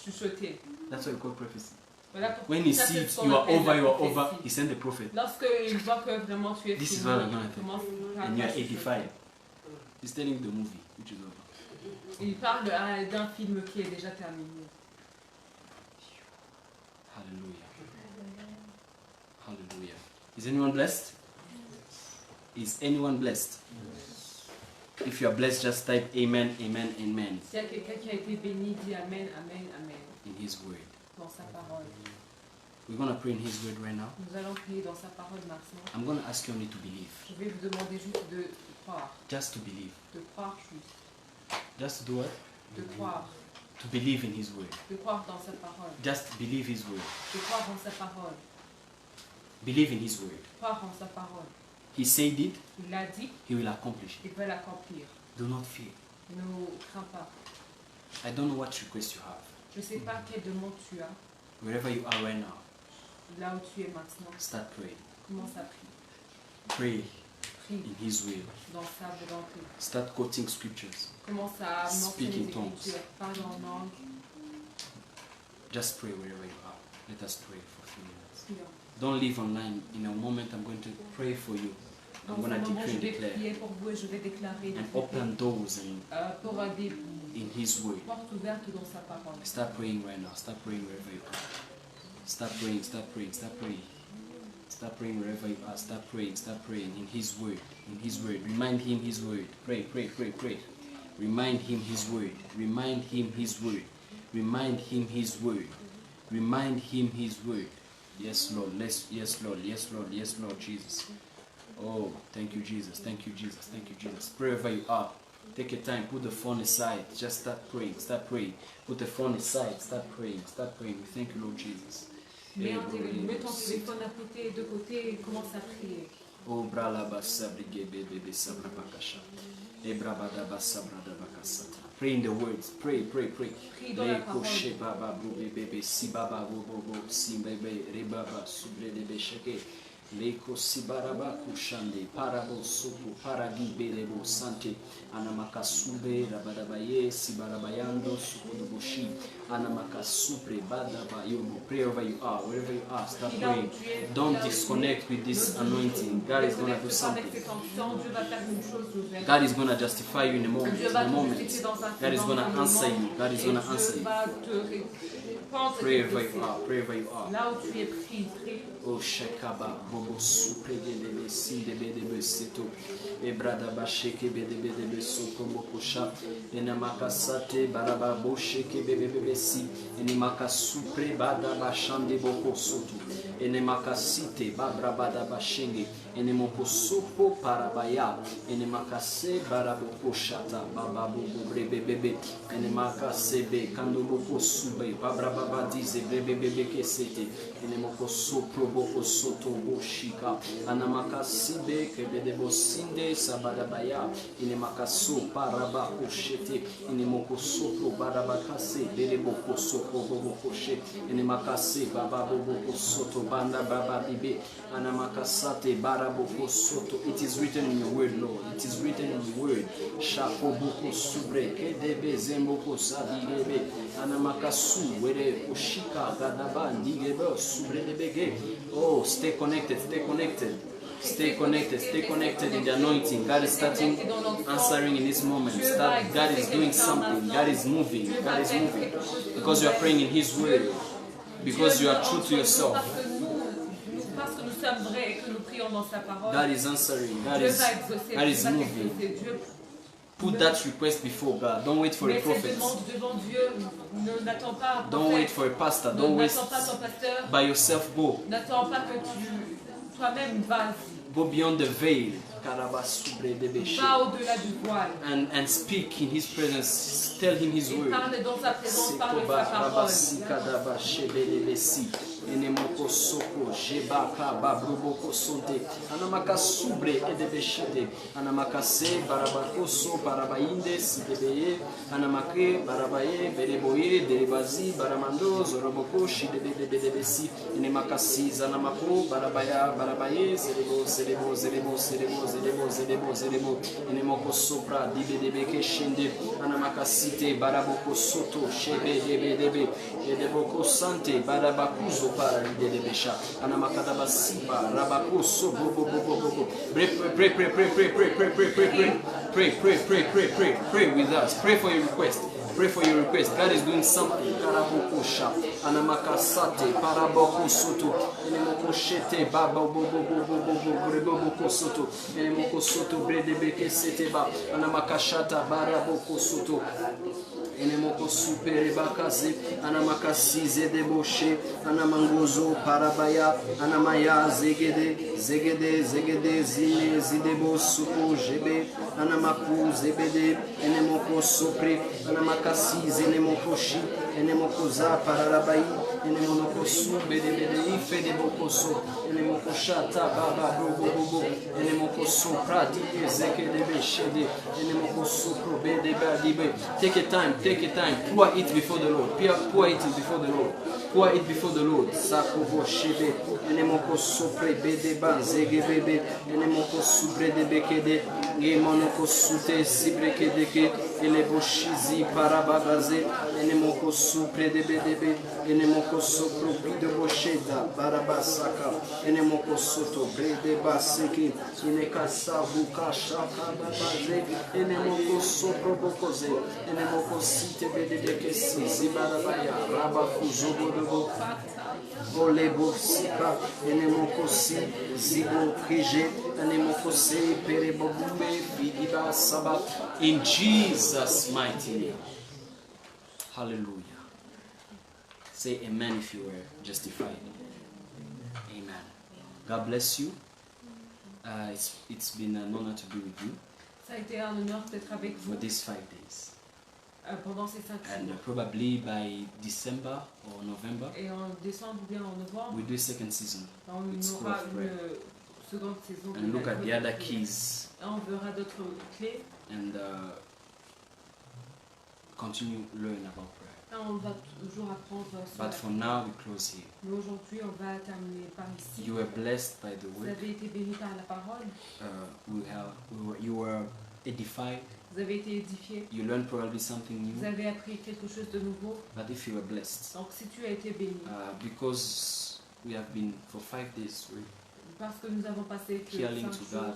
chuchoter. That's what we call prophecy. Voilà pourquoi When He ça, c'est sees ce qu'on you are appelle over, la you are prophétie. over, He sends the prophet. Lorsqu'il voit que vraiment tu es This is filmé, what I'm il gonna commence And you are à chuchoter. 85. He's telling you the movie, which is over. Il parle d'un film qui est déjà terminé. Hallelujah. Hallelujah. Is anyone blessed? Is anyone blessed? If you are blessed, just type amen, amen, amen S'il y a quelqu'un qui a été béni, dis Amen, Amen, Amen in His word. dans sa parole. We're going to pray in His word right now. Nous allons prier dans sa parole maintenant. I'm going to ask you only to believe. Je vais vous demander juste de croire. Just to believe. De croire juste. Just to do what? De croire. To believe in His word. De croire dans sa parole. Just believe His word. De croire en sa parole. Believe in His word. Croire en sa parole. He said it, Il l'a dit, He will accomplish it. il va l'accomplir. Do not fear. Ne crains pas. I don't know what request you have. Je ne sais pas quelle demande tu as. Wherever you are right now, Là où tu es maintenant, start praying. commence à prier. Pray Prie in His will. dans sa volonté. Start quoting scriptures. Commence à Speak mentionner in les tongues. Écritures. Parle en langue. Just pray wherever you are. Let us pray for a few minutes. Prions. Don't leave online. In a moment, I'm going to pray for you. I'm Dans going un to moment, decree je and vais declare prier pour vous et je vais déclarer and open doors and pour des in His word. portes ouvertes dans sa parole. Start praying right now. Start praying wherever you are. Start praying. Start praying. Start praying. Start praying wherever you are. Start praying. Start praying in His word. In His word. Remind Him His word. Pray. Pray. Pray. Pray. Remind Him His word. Remind Him His word. Remind Him His word. Remind Him His word. Yes, Lord. Yes, Lord. Yes, Lord. Yes, Lord Jesus. Oh, thank you, Jesus. Thank you, Jesus. Thank you, Jesus. Pray wherever you are. Take your time. Put the phone aside. Just start praying. Start praying. Put the phone aside. Start praying. Start praying. We thank you, Lord Jesus. Mets ton téléphone à côté, de côté et commence à prier. Oh, brala basabrige bebe sabra bakasha. Ebrabada basabrada bakasata. Pray in the words. Pray, pray, pray. Prie dans la parole. Koshe baba bebe si baba bobo si bebe rebaba subre de beshake. Leko sibaraba kushande parabo supu paragi belebo sante anamakasube rabadabaye sibarabayando sukudubushi anamakasupre badabayomo. Pray wherever you are, wherever you are, start praying. Don't disconnect with this anointing. God is gonna do something. Dieu va faire une chose nouvelle. God is gonna justify you in a moment. Dieu In va a te moment. justifier dans un God is gonna answer you. God is gonna answer Dieu you. va te répondre. Pray wherever you are. Pray wherever you are. Là où tu es pris, prie. O shekaba bobo supre de si de bede seto e brada ba sheke bede bede soko mokosha ena makasate baraba bo sheke bebe si eni makasupre bada ba shande boko soto ene makasite babra bada ba shenge ene mokosopo parabaya ene makase barabo koshata baba bobo bebe ene makase be kando boko sube babra baba dize bebe kesete ene mokosopo boko soto boshika anamakasibe kebede bosinde sabadabaya ine makaso paraba koshete ine mokosoto barabakase bede boko soko bobo koshe ene makase baba bobo soto banda baba bibe ana makasate bara boko soto. It is written in your word, Lord. It is written in your word. Shako boko subre kedebe zemboko sadigebe ana makasu were oshika gadaba ndigebe subre debege. Oh, stay connected, stay connected. Stay connected, stay connected in the anointing. God is starting answering in this moment. God is doing something. God is moving. God is moving. Because you are praying in His word. Because you are true to yourself. Parce que nous sommes vrais et que nous prions dans sa parole. God is answering. God Dieu is, va exaucer, God is Dieu va moving. t'exaucer. Dieu Put that request before God. Don't wait for a met ses prophet. demandes devant Dieu. N'attends pas un Don't wait prophète. for a pastor. Don't wait N'attends pas ton pasteur. by yourself. Go. N'attends pas que toi-même vas. Go beyond the veil. Karabasubre debeshe. Va au-delà du voile. And speak in His presence. Tell Him His Et word. parle dans sa présence, parle sa Sekoba parole. rabasi kadaba shebelebesi. Enemoko soko jebaka babroboko sonte. Anamaka subre edebeshete. Anamaka se barabako so barabainde sidebeye. Anamake barabaye bereboye derebazi baramando zoroboko shidebedebesi. Enemaka si zanamako barabaya barabaye zerebo zerebo zerebo zerebo zerebo zerebo zerebo. Enemoko sopra dibedebeke shinde. Anamaka site baraboko soto shebe debe debe. Edeboko sante barabakuzo para lidebesha. Anamakadaba siba rabakuso bo bo bo bo bo. Pray with us. Pray for your request. Pray for your request. God is doing something. Karabokosha. Anamakasate paraboko soto. Enemoko shete baba bo bo bo bo bo bo reboko soto. Enemoko soto bredebeke sete ba. Anamakashata baraboko soto. Enemoko supere bakaze anamakasi zedeboshe anamangozo parabaya anamaya zegede zegede zegede zine zidebo suko jebe anamaku zebede enemoko sopre anamakasi zenemoko shi enemoko za pararabai enemoko subede bede ifedeboko so enemoko shata baba bobo bobo enemoko sopra di zegede shede enemoko sopro bede badibe. Take a time. Take a time, pour it before the Lord. Pour it before the Lord. Pour it before the Lord. Sakobo shebe. Enemoko sopre bede ba zege bebe. Enemoko subre de bekede. Emonoko sute sibre kedeke. Elebo shizi parabagaze. Enemoko supre de bedebe. Enemoko sopro bido bosheda. Barabasaka. Enemoko soto brede baseke. Inekasa buka shaka babaze. Enemoko sopro bokoze. Enemoko site bedebeke si zibarabaya rabaku zobodobo volebo sika enemoko si zibo kije enemoko se perebobumbe bidiba saba. In Jesus' mighty name. Hallelujah. Say amen if you were justified. Amen. God bless you. It's been an honor to be with you Ça a été un honneur d'être avec vous for these 5 days. pendant ces 5 And jours. probably by December or November, Et en décembre ou bien en novembre, we do a second season. on It's aura full of une seconde saison. And look at the other Et keys on verra d'autres clés. and continue learn about prayer. Et on va toujours apprendre sur la But for now, we close here. Mais aujourd'hui, on va terminer par ici. You were blessed by the Vous word. avez été bénis par la parole. You were edified. Vous avez été édifiés. You learned probably something Vous new. avez appris quelque chose de nouveau. But if you were blessed, Donc si tu as été béni, because we have been for 5 days, parce que nous avons passé que 5 Healing to jours, God.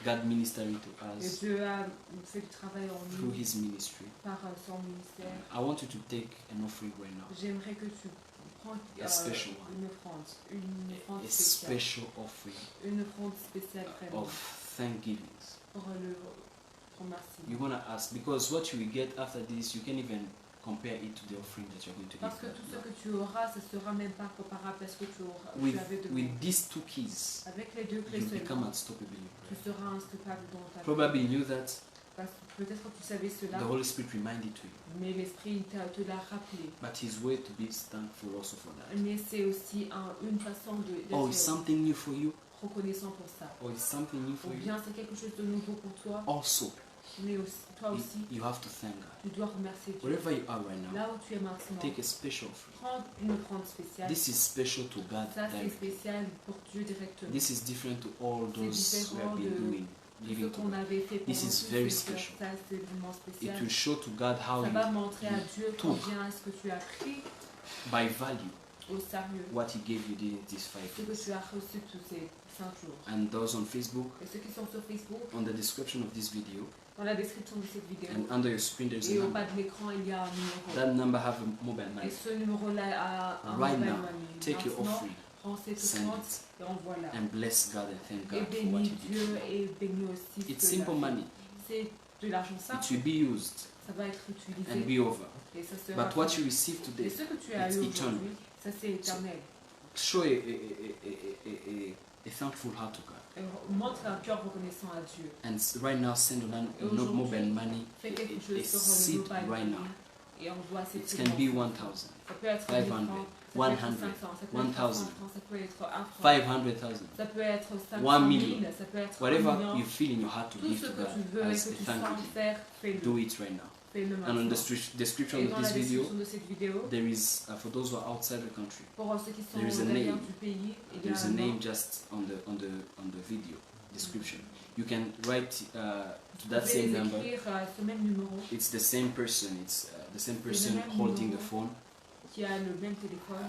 God ministering to et us Dieu a fait le travail en through nous His ministry. par son ministère. I want you to take an offering right now. J'aimerais que tu prends A special one. une offrande A spéciale. special offering Une offrande spéciale vraiment of thanksgiving. pour le remercier. You're gonna ask because what you will get after this, you can even compare it to the offering that you're going to Parce que give tout ce God. que tu auras, ce sera même pas comparable à ce que tu auras. Tu With, avais de with these 2 keys, Avec les deux clés you become seulement, unstoppable in tu prayer. seras instoppable dans ta vie. Probably you knew that. Parce que peut-être que tu savais cela, The Holy Spirit reminded you. mais l'Esprit te l'a rappelé. But His way to be thankful also for that. Mais c'est aussi une façon d'être Oh, it's something new for you. reconnaissant pour ça. Or it's something new for Ou you. bien c'est quelque chose de nouveau pour toi. Also, Mais aussi, toi aussi, you have to thank God. tu dois remercier Dieu. Wherever you are right now, Là où tu es maintenant, take a special offering. prends une offrande spéciale. This is special to God Ça, c'est directly. spécial pour Dieu directement. This is different to all those we différent have been de doing, Ce giving to qu'on God. avait fait This pendant is tous very ces heures, special. ça c'est vraiment It spécial. will show to God how Ça you, va montrer à Dieu tout. combien est-ce que tu as pris by value, au sérieux what He gave you during these 5 ce que days. tu as reçu tous ces 5 jours. And those on Facebook, Et ceux qui sont sur Facebook, on the description of this video, dans la description de cette vidéo, and under your screen there's a et au number. bas de l'écran, il y a un numéro. That number have a mobile Et money. ce numéro-là a un Right mobile now, money. take your Maintenant, offering prends cette send offrande it. et envoie-la. and bless God and thank Et God for what bénis He did. Dieu et bénis aussi It's cela. simple money. C'est de l'argent It simple, will be used ça va être and utilisé be over. et ça sera But what fini. you receive Et today, ce que tu as it's eu eternal. aujourd'hui, ça c'est éternel. show a thankful heart to God. Et montre un cœur reconnaissant à Dieu. And right now, send on Et no aujourd'hui, mobile money Fais quelque a chose sur le seed mobile right money now. et envoie cette It can be semence. 1,000, Ça peut être 500, 1000 francs, ça peut 100, être 500, ça peut être 1000, 100 francs, ça peut être 1 franc, 500,000, ça peut être 1 500 million. 000, ça peut être 1 whatever million. you feel in your heart to Tout give ce to que tu God veux et as que a tu thank sens you, faire, fais-le. do it right now. Fais-le And on the maintenant. description Et of dans la this video, description de cette vidéo, there is for those who are outside the country, pour ceux qui sont there is a derrière name. du pays, il y a there's a un name nom. just on the video description. You can write to Vous that pouvez same les number. écrire à ce même numéro It's the same person. It's the same le person même holding the numéro. phone. qui a le même téléphone.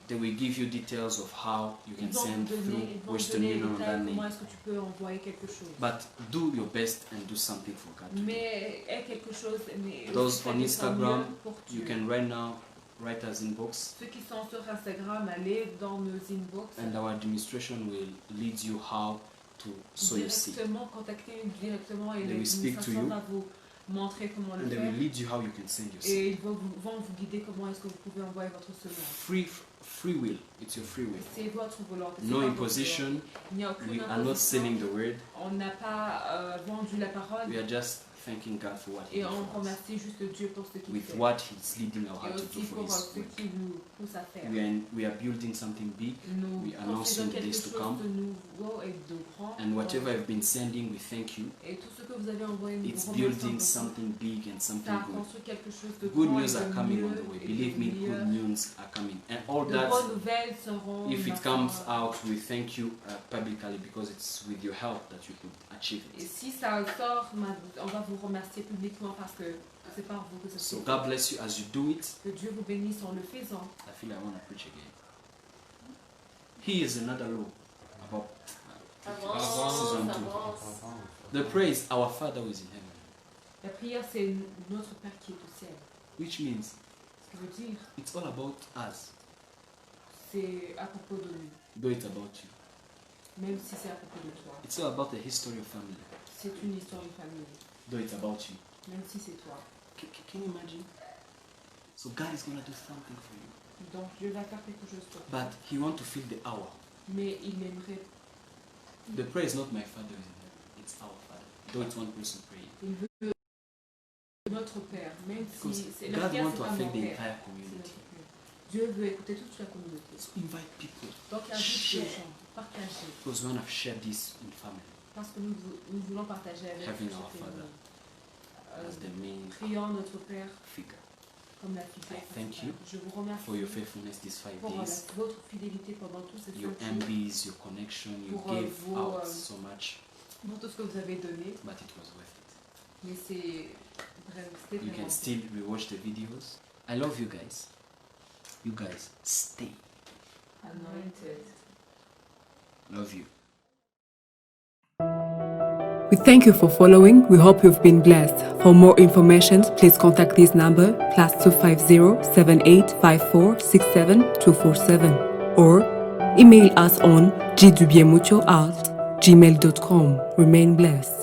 They will give you details of how you can Ils vont send vous through donner, ils vont vous Western donner les Union on that détails, name. comment est-ce que tu peux envoyer quelque chose. But do your best and do something for God. today. Mais aie quelque chose, mais Those aussi on fais de ton Instagram, mieux pour You Dieu. can right now write us inbox, Ceux qui sont sur Instagram, allez dans nos inbox. and our administration will lead you how to sow your seed. Directement, contactez directement et They will speak to l'administration you. va vous montrer comment le And they faire. will lead you how you can send your seed. Et ils vont vous guider comment est-ce que vous pouvez envoyer votre semence. Free will. It's your free will. C'est votre volonté. c'est No pas votre imposition. volonté. Il n'y a aucune We are not imposition. selling the word. On n'a pas vendu la parole. We are just thanking God for what He Et did on for us. remercie juste Dieu pour ce qu'il With fait. what He's leading our Et heart to do aussi for pour His ce work. qui nous pousse à faire. We are building something big, Nous we announce construisons in the quelque days chose to come. de nouveau et de grand. and whatever I've been sending, we thank you. Et tout ce que vous avez envoyé, nous It's vous building remercions. something big and something Ça a good. construit quelque chose de Good grand news et are de coming on mieux the way. et Believe de me, meilleur. good news are coming. And all De that, bonnes nouvelles seront. if it maintenant. comes out, we thank you publicly because it's with your help that you could achieve Et it. si ça sort, on va vous remercier publiquement parce que c'est par vous que ça se So fait. God bless you as you do it. Que Dieu vous bénisse en le faisant. I feel I want to preach again. Here is another law about season 2. The praise our Father who is in heaven, La prière, c'est notre Père qui est au ciel. which means Ce qui veut dire, it's all about us, c'est à propos de nous, though it's about you. même si c'est à propos de toi. It's all about the history of family, C'est une histoire de famille, though it's about you. même si c'est toi. Can you imagine? So God is going to do something for you. Donc Dieu va faire quelque chose pour toi. But He wants to fill the hour. Mais il aimerait, The prayer is not my Father who is in heaven, it's our Father. Though it's one person praying. il veut notre Père, même Because si c'est la God prière, wants c'est to pas mon affect the Père. entire C'est community. notre Père. Dieu veut écouter toute la communauté. So invite people. Donc invite les Share. gens, partagez. Because we want to share this in family Parce que nous voulons partager avec Having cette our Father famille. as the main Prions notre Père figure. comme la figure. I thank principale. Je vous remercie For your faithfulness these 5 pour days. votre fidélité pendant tous ces 5 Your jours, MBs, your connection, you Pour, gave vos, out so much, pour tout ce que vous avez donné. but it was worth it. Mais c'était You vraiment can still rewatch the videos. I love you guys. You guys, stay. anointed. Love you. We thank you for following. We hope you've been blessed. For more information, please contact this number +250 7854 67247 or email us on gdubiemucho@gmail.com. Remain blessed.